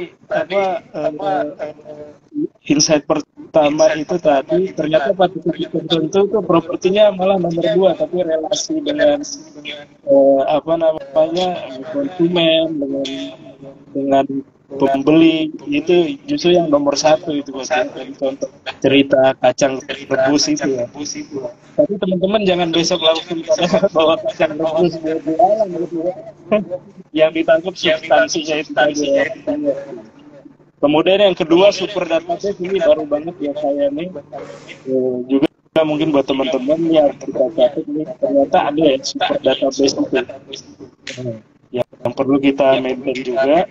insight pertama itu tadi ternyata pada titik tertentu itu propertinya malah nomor 2, tapi relasi dengan konsumen dengan pembeli itu justru yang nomor 1 itu, contoh cerita kacang rebus itu ya. Tapi teman-teman jangan besok langsung bawa kacang rebus buat jualan gitu ya. Yang ditangkap substansinya itu tadi. Kemudian yang kedua, super database ini baru banget ya saya nih. Juga mungkin buat teman-teman yang kita catat nih, ternyata ada ya super database itu. Yang perlu kita maintain juga.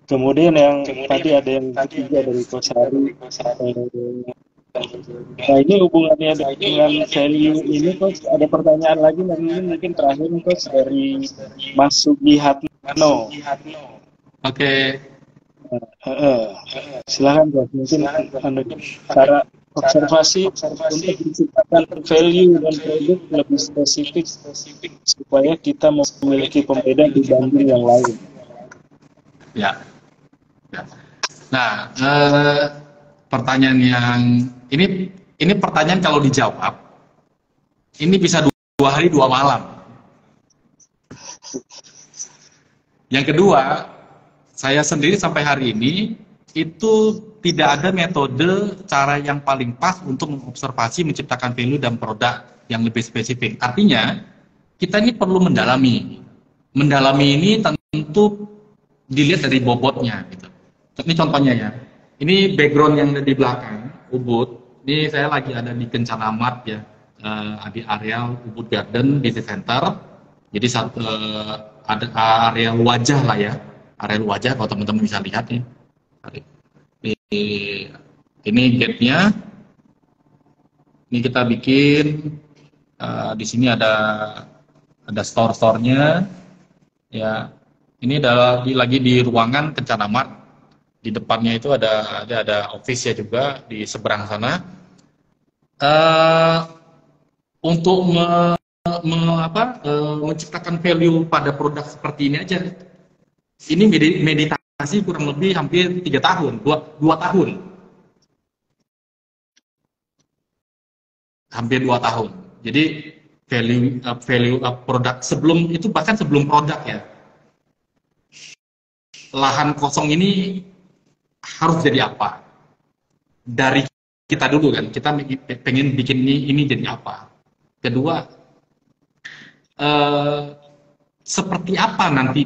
Kemudian yang tadi ada yang ketiga dari Coach Hari. Nah, ini hubungannya dengan value ini, Coach. Ada pertanyaan lagi mungkin terakhir, Coach, dari Mas Sugihatno. Oke. Silakan, Coach. Mungkin cara observasi untuk menciptakan value dan produk lebih spesifik supaya kita memiliki pembeda dibanding yang lain. Ya. Nah, pertanyaan yang ini pertanyaan kalau dijawab ini bisa 2 hari 2 malam. Yang kedua, saya sendiri sampai hari ini itu tidak ada metode cara yang paling pas untuk mengobservasi menciptakan value dan produk yang lebih spesifik. Artinya kita ini perlu mendalami. Mendalami ini tentu dilihat dari bobotnya gitu. Ini contohnya ya. Ini background yang ada di belakang Ubud. Ini saya lagi ada di Kencana Mart ya, di area Ubud Garden Business Center. Jadi ada area wajah lah ya, area wajah kalau teman-teman bisa lihat nih. Ini gate-nya. Ini kita bikin. Di sini ada store-store-nya. Ya, ini lagi di ruangan Kencana Mart. Di depannya itu ada office-nya juga di seberang sana. Untuk menciptakan value pada produk seperti ini aja. Ini meditasi kurang lebih hampir 3 tahun, 2 tahun. Hampir 2 tahun. Jadi value produk sebelum itu, bahkan sebelum produk ya. Lahan kosong ini harus jadi apa? Dari kita dulu kan, kita pengen bikin ini jadi apa? Kedua, seperti apa nanti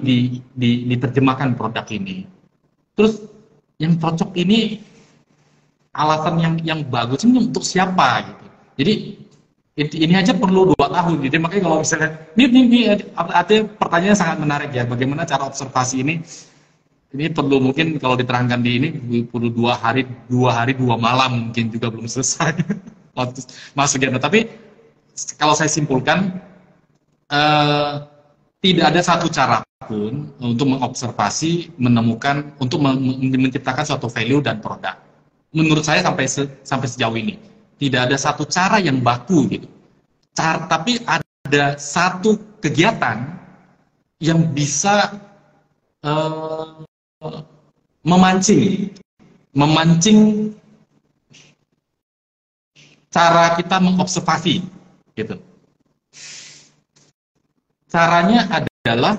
diterjemahkan produk ini? Terus yang cocok ini, alasan yang bagus ini untuk siapa gitu? Jadi ini aja perlu 2 tahun. Jadi makanya kalau misalnya ini artinya pertanyaannya sangat menarik ya. Bagaimana cara observasi ini? Ini perlu mungkin kalau diterangkan di ini perlu 2 malam mungkin juga belum selesai masuk ya. Tapi kalau saya simpulkan tidak ada satu cara pun untuk mengobservasi, menemukan, untuk menciptakan suatu value dan produk. Menurut saya sampai sejauh ini tidak ada satu cara yang baku gitu. Tapi ada satu kegiatan yang bisa memancing cara kita mengobservasi gitu. Caranya adalah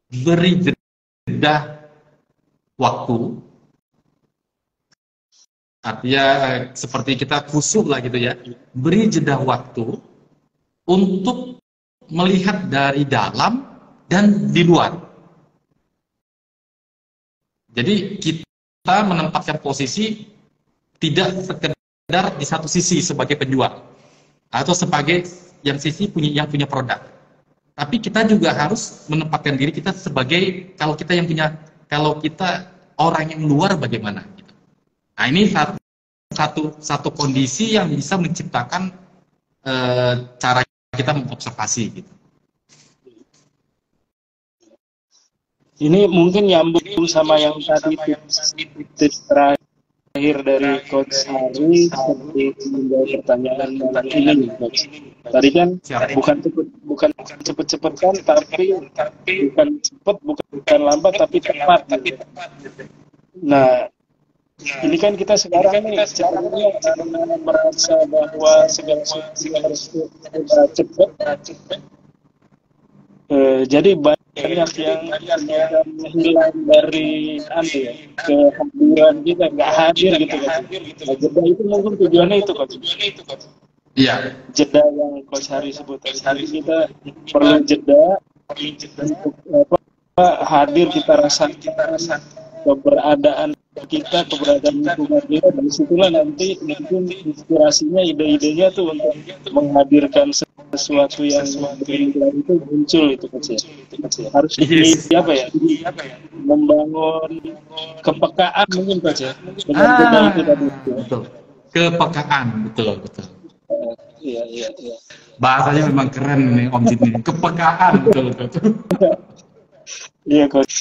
beri jeda waktu, artinya seperti kita khusyuk lah gitu ya, beri jeda waktu untuk melihat dari dalam dan di luar. Jadi kita menempatkan posisi tidak sekedar di satu sisi sebagai penjual atau sebagai yang punya produk, tapi kita juga harus menempatkan diri kita sebagai kalau kita orang yang luar bagaimana. Gitu. Nah ini satu kondisi yang bisa menciptakan cara kita mengobservasi gitu. Ini mungkin nyambung sama yang tadi tips terakhir dari Coach Hari seperti menjawab pertanyaan tentang ini, Coach. Tadi kan bukan cepet-cepet kan, tapi bukan cepet, bukan lambat, tapi tepat. Gitu. Nah, ini kan kita sekarang nih caranya karena merasa bahwa segala sesuatu harus cepat. Jadi banyak yang hilang dari kehadiran kita, nggak hadir gitu kan. Nah, jeda itu mungkin tujuannya itu Coach. Iya. Jeda yang Coach Hari sebut tadi, kita perlu jeda untuk hadir, kita rasa keberadaan lingkungan kita, dan disitulah nanti mungkin inspirasinya, ide-idenya tuh untuk menghadirkan sesuatu yang berimbang itu muncul itu Coach ya. Harus membangun kepekaan mungkin Coach ya. Dengan jeda itu tadi. Betul. Kepekaan, betul. Iya. Bahasanya memang keren nih Om Jin ini. Kepekaan, betul. Iya Coach.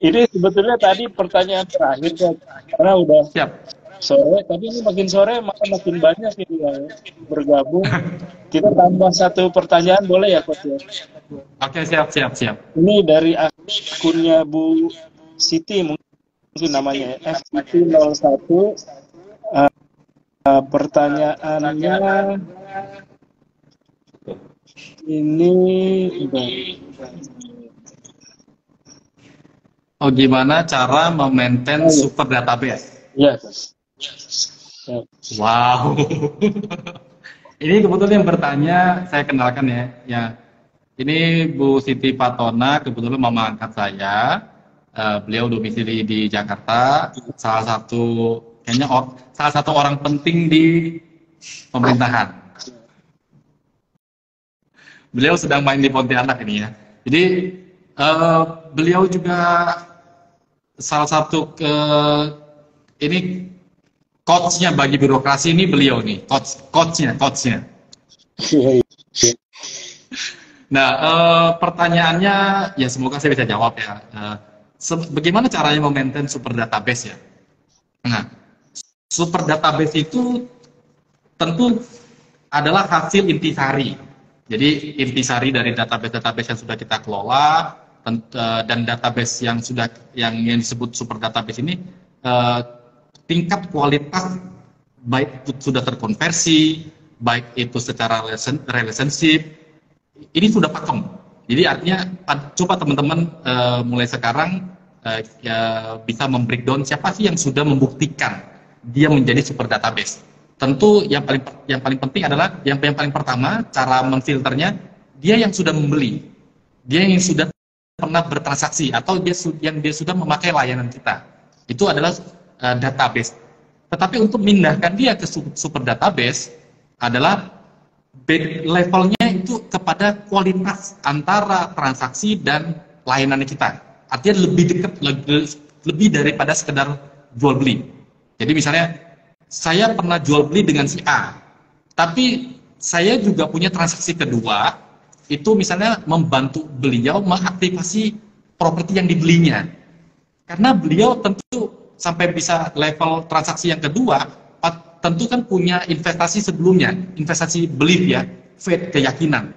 Ini sebetulnya tadi pertanyaan terakhir Coach, karena udah sore, tapi ini makin sore makin banyak ini yang bergabung. Kita tambah satu pertanyaan boleh ya Coach ya? Oke, siap. Ini dari akunnya Bu Siti mungkin namanya ya, FSiti01. Pertanyaannya ini gimana cara memaintain super database? Iya. Wow. Ini kebetulan yang bertanya saya kenalkan ya. Ini Bu Siti Fatona, kebetulan mama angkat saya. Beliau domisili di Jakarta, salah satu orang penting di pemerintahan. Beliau sedang main di Pontianak ini ya. Jadi beliau juga salah satu ini coachnya bagi birokrasi ini beliau nih, coachnya. Nah, pertanyaannya ya semoga saya bisa jawab ya. Bagaimana caranya memaintain super database ya? Nah, super database itu tentu adalah hasil intisari. Jadi intisari dari database yang sudah kita kelola dan database yang disebut super database ini tingkat kualitas baik itu sudah terkonversi, baik itu secara relationship, ini sudah pakem. Jadi artinya coba teman-teman mulai sekarang bisa membreakdown siapa sih yang sudah membuktikan dia menjadi super database. Tentu yang paling penting adalah yang paling pertama cara memfilternya dia yang sudah membeli, dia yang sudah pernah bertransaksi atau dia sudah memakai layanan kita. Itu adalah database. Tetapi untuk memindahkan dia ke super database adalah levelnya itu kepada kualitas antara transaksi dan layanan kita. Artinya lebih dekat, lebih daripada sekedar jual beli. Jadi misalnya saya pernah jual beli dengan si A, tapi saya juga punya transaksi kedua, itu misalnya membantu beliau mengaktifasi properti yang dibelinya. Karena beliau tentu sampai bisa level transaksi yang kedua, tentu kan punya investasi sebelumnya, investasi belief ya, faith, keyakinan.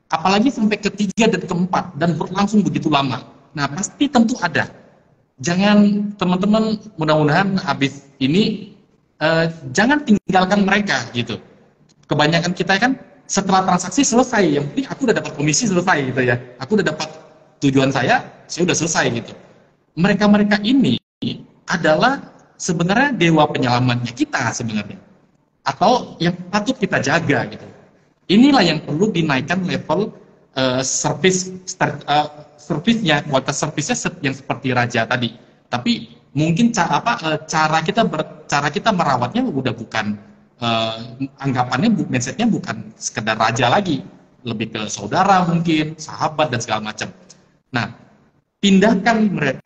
Apalagi sampai ketiga dan keempat dan berlangsung begitu lama. Nah, pasti tentu ada. Jangan teman-teman, mudah-mudahan habis ini jangan tinggalkan mereka gitu. Kebanyakan kita kan setelah transaksi selesai, yang penting aku udah dapat komisi selesai gitu ya. Aku udah dapat tujuan saya udah selesai gitu. Mereka-mereka ini adalah sebenarnya dewa penyelamatnya kita sebenarnya, atau yang patut kita jaga gitu. Inilah yang perlu dinaikkan level servisnya, kualitas servisnya yang seperti Raja tadi. Tapi mungkin cara kita merawatnya udah bukan anggapannya, mindsetnya bukan sekedar raja lagi, lebih ke saudara mungkin, sahabat dan segala macam. Nah, pindahkan mereka.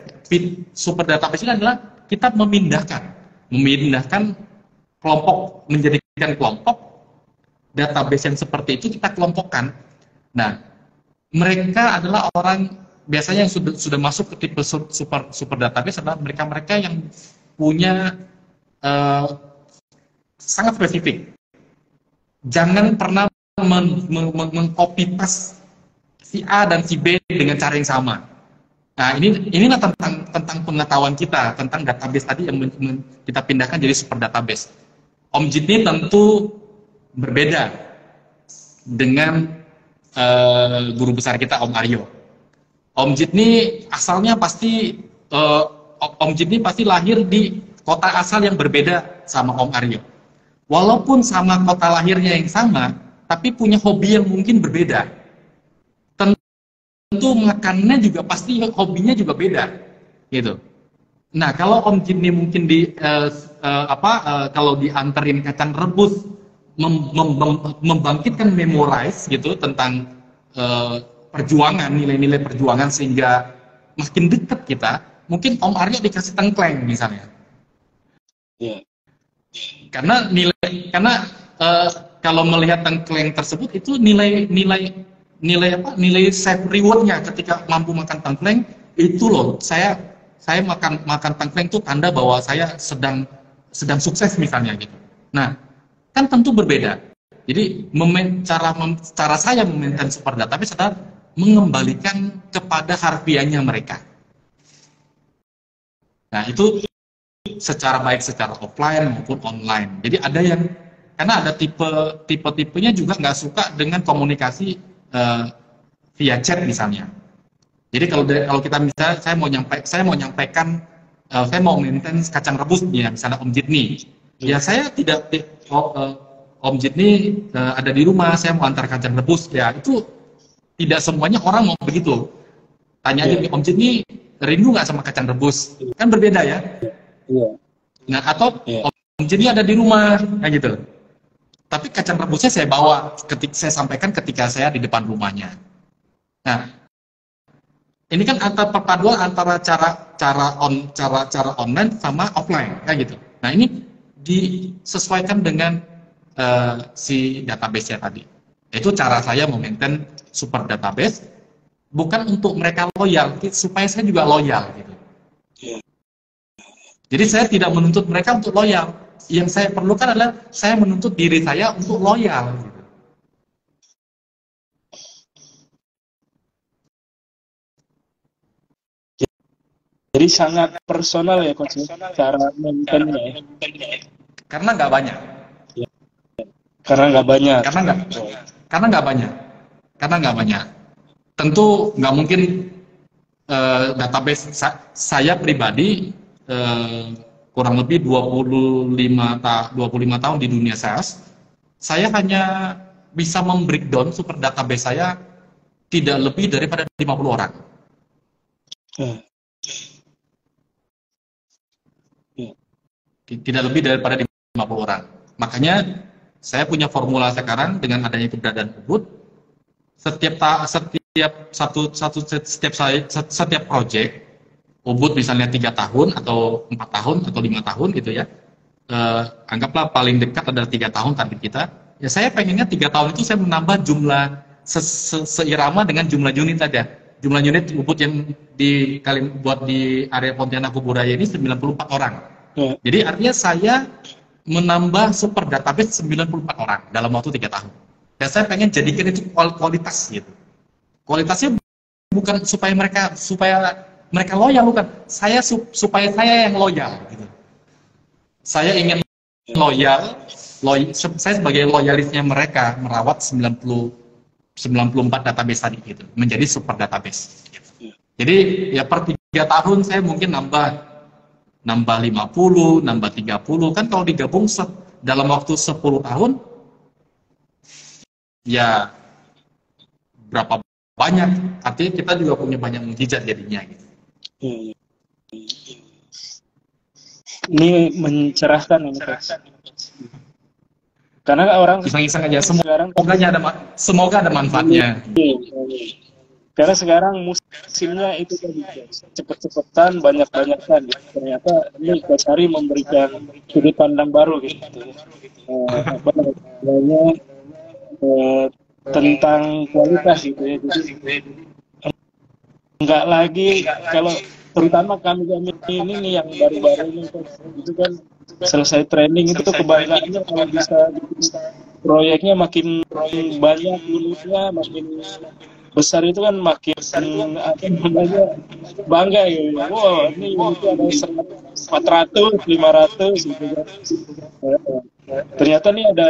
Super database ini adalah kita memindahkan kelompok, menjadikan kelompok database yang seperti itu kita kelompokkan. Nah, mereka adalah orang biasanya yang sudah masuk ke tipe super database adalah mereka yang punya sangat spesifik. Jangan pernah meng-copy paste si A dan si B dengan cara yang sama. Nah, inilah tentang pengetahuan kita tentang database tadi yang kita pindahkan jadi super database. Om Jitni tentu berbeda dengan guru besar kita Om Aryo. Om Jitni asalnya pasti Om Jitni pasti lahir di kota asal yang berbeda sama Om Aryo. Walaupun sama kota lahirnya yang sama, tapi punya hobi yang mungkin berbeda. Tentu makannya juga pasti hobinya juga beda, gitu. Nah, kalau Om Jitni mungkin kalau dianterin kacang rebus, membangkitkan memorize gitu tentang perjuangan, nilai-nilai perjuangan sehingga makin dekat kita, mungkin Om Aryo dikasih tengkleng misalnya. Yeah. Karena kalau melihat tengkleng tersebut itu nilai save rewardnya ketika mampu makan tengkleng itu loh, saya makan tengkleng itu tanda bahwa saya sedang sukses misalnya gitu. Nah, kan tentu berbeda. Jadi cara saya memaintain super database adalah mengembalikan kepada harfiahnya mereka. Nah, itu secara offline maupun online. Jadi ada yang, karena ada tipe-tipenya juga nggak suka dengan komunikasi via chat misalnya. Jadi kalau kita misalnya saya mau nyampaikan saya mau maintain kacang rebus ya, misalnya Om Jitni. Ya saya tidak Om Jitni ada di rumah, saya mau antar kacang rebus ya, itu tidak semuanya orang mau begitu. Tanya aja Om Jitni rindu nggak sama kacang rebus? Kan berbeda ya. Nah, atau Om Jitni ada di rumah kayak gitu. Tapi kacang rebusnya saya bawa, saya sampaikan ketika saya di depan rumahnya. Nah, ini kan perpaduan antara cara online sama offline, kayak gitu. Nah, ini disesuaikan dengan si database-nya tadi. Itu cara saya memaintain super database, bukan untuk mereka loyal, supaya saya juga loyal gitu. Jadi saya tidak menuntut mereka untuk loyal. Yang saya perlukan adalah saya menuntut diri saya untuk loyal. Gitu. Jadi sangat personal ya Coach, cara maintainnya. Karena nggak banyak. Karena nggak banyak. Tentu nggak mungkin database saya pribadi kurang lebih 25 tahun di dunia SaaS, saya hanya bisa membreakdown super database saya tidak lebih daripada 50 orang. Tidak lebih daripada 50 orang. Makanya Saya punya formula sekarang dengan adanya keberadaan Ubud. Setiap project Ubud misalnya 3 tahun atau 4 tahun atau 5 tahun gitu ya. Anggaplah paling dekat adalah 3 tahun target kita. Ya saya pengennya 3 tahun itu saya menambah jumlah seirama dengan jumlah unit aja. Jumlah unit Ubud yang buat di area Pontianak Kuburaya ini 94 orang. Jadi artinya saya menambah super database 94 orang dalam waktu 3 tahun. Dan saya pengen jadikan itu kualitas gitu. Kualitasnya bukan supaya mereka loyal, bukan. Supaya saya yang loyal gitu. Saya ingin loyal, saya sebagai loyalisnya mereka merawat 94 database tadi gitu, menjadi super database. Gitu. Jadi ya per 3 tahun saya mungkin nambah 50, nambah 30, kan kalau digabung dalam waktu 10 tahun, ya berapa banyak, artinya kita juga punya banyak mukjizat jadinya gitu. Ini mencerahkan ini, karena orang iseng-iseng aja, semoga ada manfaatnya. Karena sekarang musimnya itu tadi cepet-cepetan, banyak-banyakan. Ternyata ini Basari memberikan sudut pandang baru gitu. Apa namanya, tentang kualitas gitu ya. Jadi enggak lagi kalau terutama kami ini nih yang baru-baru ini itu kan selesai training itu kebanggaannya kalau bisa proyeknya makin banyak unitnya, makin besar itu kan makin apa namanya bangga gitu. Wow, ini unitnya ada 400, 500 gitu kan. Ternyata nih ada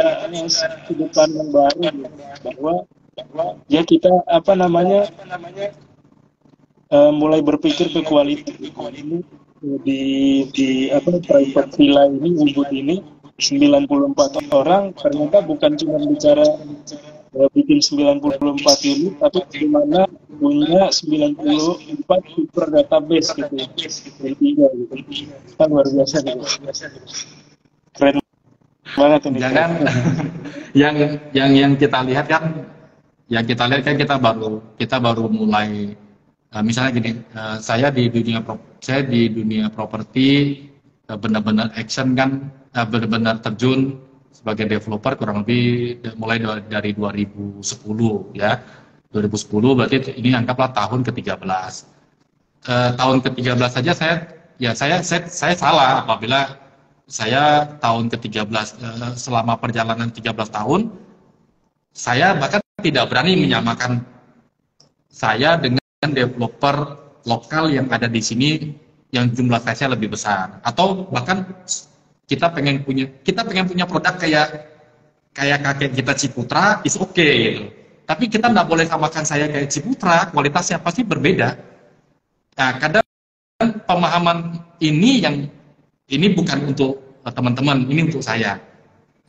sudut pandang baru gitu, bahwa ya kita apa namanya mulai berpikir ke kualitas ini di apa private villa ini Ubud ini 94 orang ternyata bukan cuma bicara bikin 94 unit, tapi gimana punya 94 super database gitu. Intinya gitu. Kan luar biasa gitu. Keren banget ini. Jangan yang kita lihat kan, kita baru mulai. Misalnya gini, saya di dunia properti benar-benar action kan, benar-benar terjun sebagai developer kurang lebih mulai dari 2010 ya. 2010 berarti ini anggaplah tahun ke-13. Tahun ke-13 saja saya salah apabila saya tahun ke-13 selama perjalanan 13 tahun saya bahkan tidak berani menyamakan saya dengan developer lokal yang ada di sini yang jumlah size-nya lebih besar, atau bahkan kita pengen punya produk kayak kakek kita Ciputra, is okay gitu. Tapi kita nggak boleh samakan saya kayak Ciputra, kualitasnya pasti berbeda. Nah, kadang pemahaman ini bukan untuk teman-teman, ini untuk saya.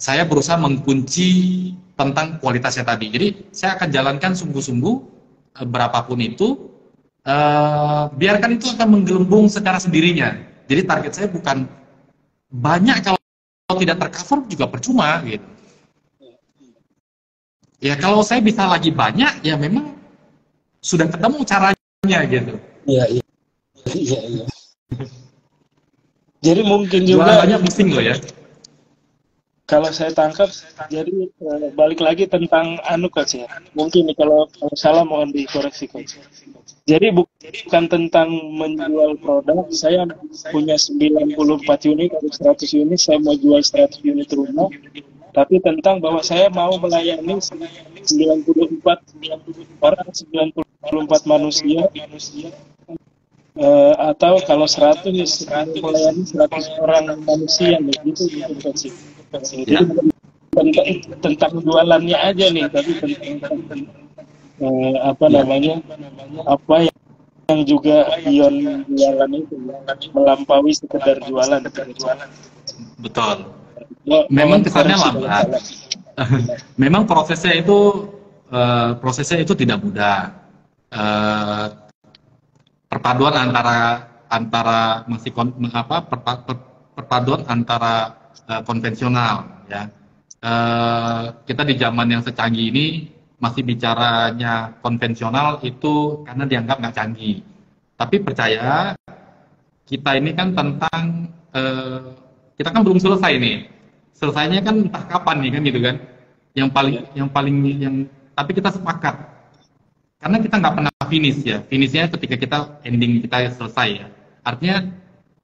Saya berusaha mengunci tentang kualitasnya tadi. Jadi saya akan jalankan sungguh-sungguh berapapun itu, biarkan itu akan menggelembung secara sendirinya. Jadi target saya bukan banyak, kalau tidak tercover juga percuma gitu. Ya kalau saya bisa lagi banyak, ya memang sudah ketemu caranya gitu. Iya. Jadi mungkin juga banyak pusing loh ya. Kalau saya tangkap, jadi balik lagi tentang coach ya. Mungkin nih kalau salah mohon dikoreksi coach. Jadi bukan tentang menjual produk. Saya punya 94 unit atau 100 unit, saya mau jual 100 unit rumah. Tapi tentang bahwa saya mau melayani 94 orang, 94 manusia. Atau kalau 100 melayani 100 orang manusia gitu coach. Jadi tentang jualannya aja nih, tapi tentang apa yang juga beyond jualan itu, melampaui sekedar jualan. Betul. Memang kesannya lambat. Memang prosesnya itu tidak mudah. Perpaduan antara perpaduan antara konvensional ya, kita di zaman yang secanggih ini masih bicaranya konvensional itu karena dianggap nggak canggih. Tapi percaya kita ini kan tentang kita kan belum selesai nih. Selesainya kan entah kapan nih kan gitu kan. Yang tapi kita sepakat karena kita nggak pernah finish ya. Finishnya ketika kita ending kita selesai ya. Artinya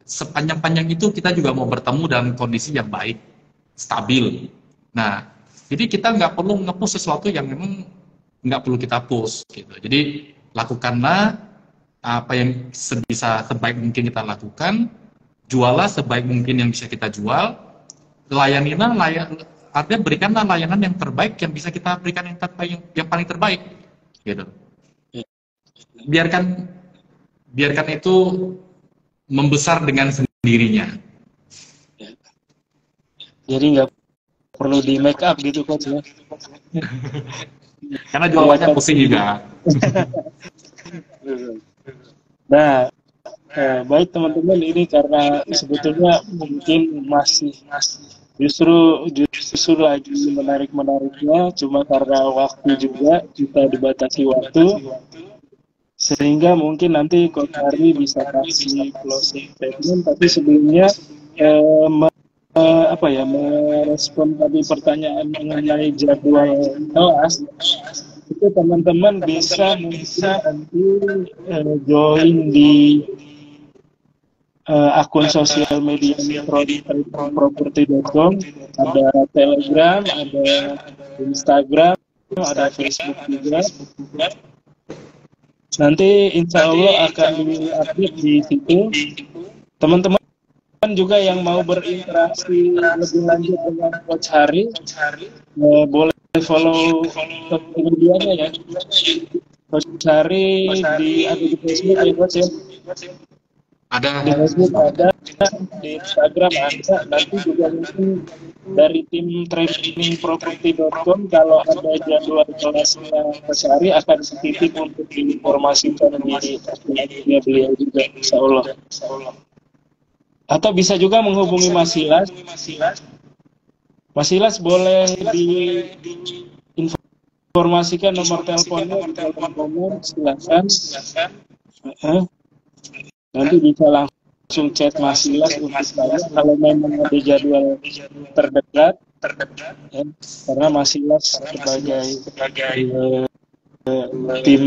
sepanjang-panjang itu kita juga mau bertemu dalam kondisi yang baik, stabil. Nah, jadi kita nggak perlu nge-push sesuatu yang memang nggak perlu kita push gitu. Jadi lakukanlah apa yang sebaik mungkin kita lakukan, juallah sebaik mungkin yang bisa kita jual, artinya berikanlah layanan yang terbaik yang bisa kita berikan yang paling terbaik gitu. Biarkan itu membesar dengan sendirinya. Jadi nggak perlu di make up gitu coach ya. Karena jualannya pusing juga. Nah, baik teman-teman, ini karena sebetulnya mungkin masih justru lagi menarik-menariknya, cuma karena waktu juga kita dibatasi waktu, sehingga mungkin nanti Coach Ari bisa kasih closing statement. Tapi sebelumnya merespon tadi pertanyaan mengenai jadwal kelas, itu teman-teman bisa nanti join di akun sosial media property.com, ada Telegram, ada Instagram, ada Facebook juga. Nanti insya Allah akan di-update di situ. Teman-teman juga yang mau berinteraksi lebih lanjut dengan Coach Hari, boleh follow sosial medianya ya. Coach Hari ada di Facebook ya Coach ya. Ada di Facebook, ada di Instagram ada. Nanti juga mungkin dari tim trainingproperty.com kalau ada jadwal kelasnya Coach Hari akan dititip untuk diinformasikan di media beliau juga, insya Allah. Atau bisa juga menghubungi Mas Silas. Mas Silas boleh diinformasikan nomor teleponnya di kolom komen, silakan. Nanti bisa langsung chat Mas Silas untuk saya kalau memang ada jadwal terdekat. Ya, karena Mas Silas sebagai tim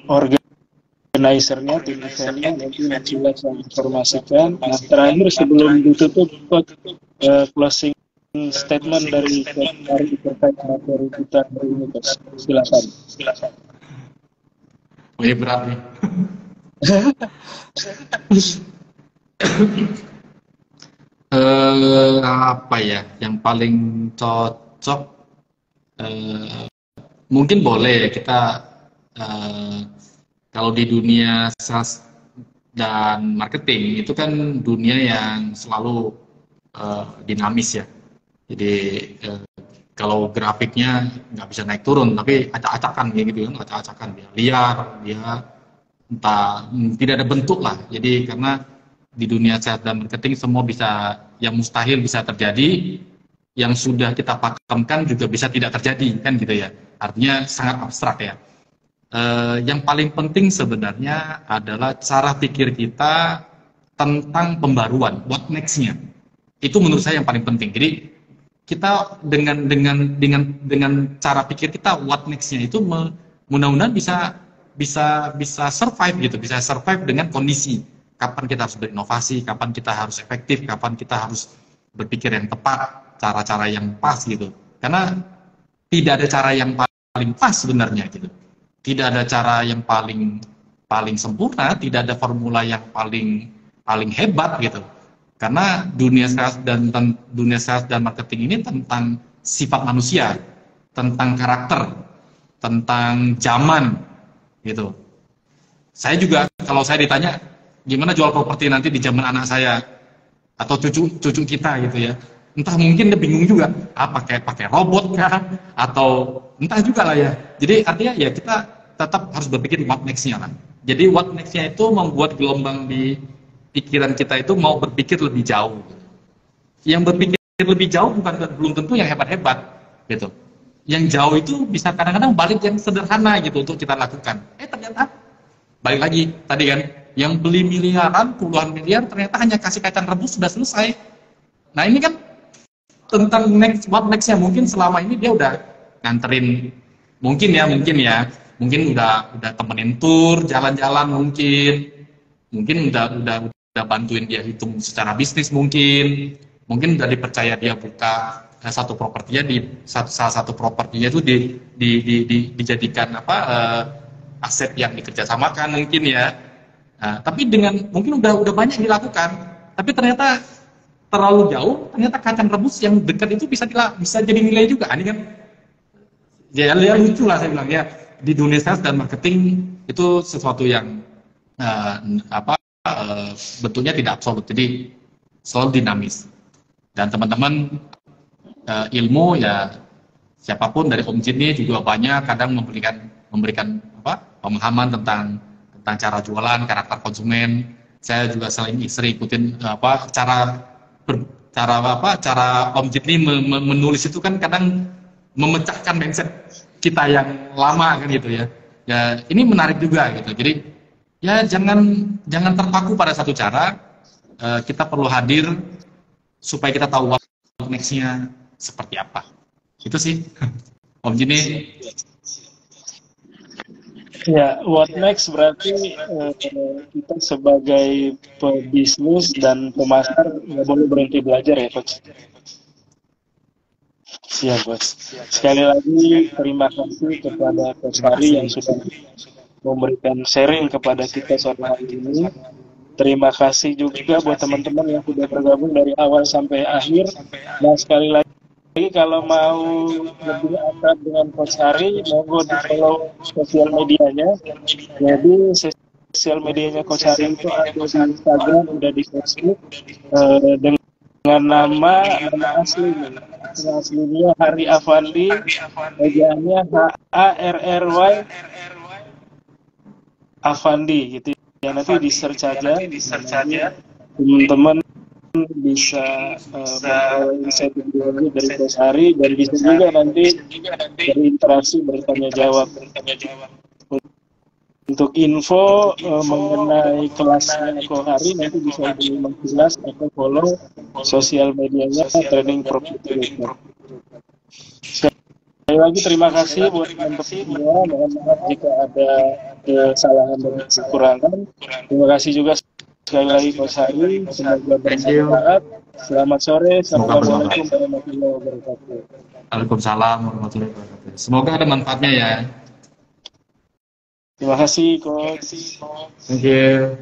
organizer-nya, tim event-nya, nanti Mas Silas yang informasikan. Nah, terakhir sebelum ditutup, closing statement dari Coach Ari terkait materi kita hari ini, Coach. Silakan. Ini berat nih. Apa ya yang paling cocok? Mungkin boleh kita kalau di dunia sales dan marketing itu kan dunia yang selalu dinamis ya. Jadi kalau grafiknya nggak bisa naik turun, tapi acak-acakan kayak gitu kan, acak-acakan dia liar, dia entah tidak ada bentuk lah. Jadi karena di dunia sales dan marketing semua bisa, yang mustahil bisa terjadi, yang sudah kita pakamkan juga bisa tidak terjadi kan gitu ya. Artinya sangat abstrak ya. Yang paling penting sebenarnya adalah cara pikir kita tentang pembaruan, what next-nya. Itu menurut saya yang paling penting. Jadi kita dengan cara pikir kita what next-nya itu mudah-mudahan bisa survive gitu, bisa survive dengan kondisi. Kapan kita harus berinovasi, kapan kita harus efektif, kapan kita harus berpikir yang tepat, cara-cara yang pas gitu. Karena tidak ada cara yang paling pas sebenarnya gitu. Tidak ada cara yang paling sempurna, tidak ada formula yang paling hebat gitu. Karena dunia sales dan marketing ini tentang sifat manusia, tentang karakter, tentang zaman gitu. Saya juga kalau saya ditanya gimana jual properti nanti di zaman anak saya atau cucu kita gitu ya, entah mungkin dia bingung juga, pakai robot kah atau entah juga lah ya. Jadi artinya ya kita tetap harus berpikir what next-nya lah. Jadi what next-nya itu membuat gelombang di pikiran kita itu mau berpikir lebih jauh. Yang berpikir lebih jauh belum tentu yang hebat-hebat gitu. Yang jauh itu bisa kadang-kadang balik yang sederhana gitu untuk kita lakukan. Ternyata balik lagi tadi kan, yang beli miliaran, puluhan miliar ternyata hanya kasih kacang rebus sudah selesai. Nah ini kan tentang what next-nya, mungkin selama ini dia udah nganterin, mungkin udah temenin tur, jalan-jalan mungkin udah bantuin dia hitung secara bisnis, mungkin udah dipercaya dia buka satu propertinya salah satu propertinya itu dijadikan aset yang dikerjasamakan mungkin ya. Nah, tapi dengan mungkin udah banyak dilakukan, tapi ternyata terlalu jauh, ternyata kacang rebus yang dekat itu bisa jadi nilai juga. Ini kan ya lucu lah saya bilang ya, di dunia sales dan marketing itu sesuatu yang bentuknya tidak absolut, jadi selalu dinamis. Dan teman-teman ilmu ya, siapapun dari Om Jin ini juga banyak kadang memberikan pemahaman tentang cara jualan, karakter konsumen. Saya juga sering ikutin cara Om Jin ini menulis itu kan kadang memecahkan mindset kita yang lama kan gitu ya. Ya ini menarik juga gitu. Jadi ya jangan terpaku pada satu cara. Kita perlu hadir supaya kita tahu what next-nya seperti apa. Itu sih Om Jin ini. Ya, what next berarti kita sebagai pebisnis dan pemasar nggak boleh berhenti belajar ya, Coach. Siap, Bos. Sekali lagi terima kasih kepada Coach Hari yang sudah memberikan sharing kepada kita sore hari ini. Terima kasih juga buat teman-teman yang sudah bergabung dari awal sampai akhir. Nah, sekali lagi kalau mau lebih akrab dengan Coach Hari, monggo di follow sosial medianya. Jadi sosial medianya Coach Hari itu ada di Instagram, ada di Facebook, dengan nama aslinya Hari Afandi, ejaannya HARRY Afandi gitu ya. Nanti di search aja, teman-teman bisa insight dari Coach Hari, dan bisa juga nanti berinteraksi, bertanya jawab. Untuk info mengenai kelasnya Coach Hari nanti bisa hubungi kelas atau follow sosial medianya Training Property. Sekali lagi terima kasih buat teman-teman semua. Mohon maaf jika ada kesalahan dan kekurangan. Terima kasih juga sekali lagi Coach Hari. Semoga bermanfaat. Selamat sore. Assalamualaikum warahmatullahi wabarakatuh. Waalaikumsalam warahmatullahi wabarakatuh. Semoga ada manfaatnya ya. Terima kasih, Coach. Thank you.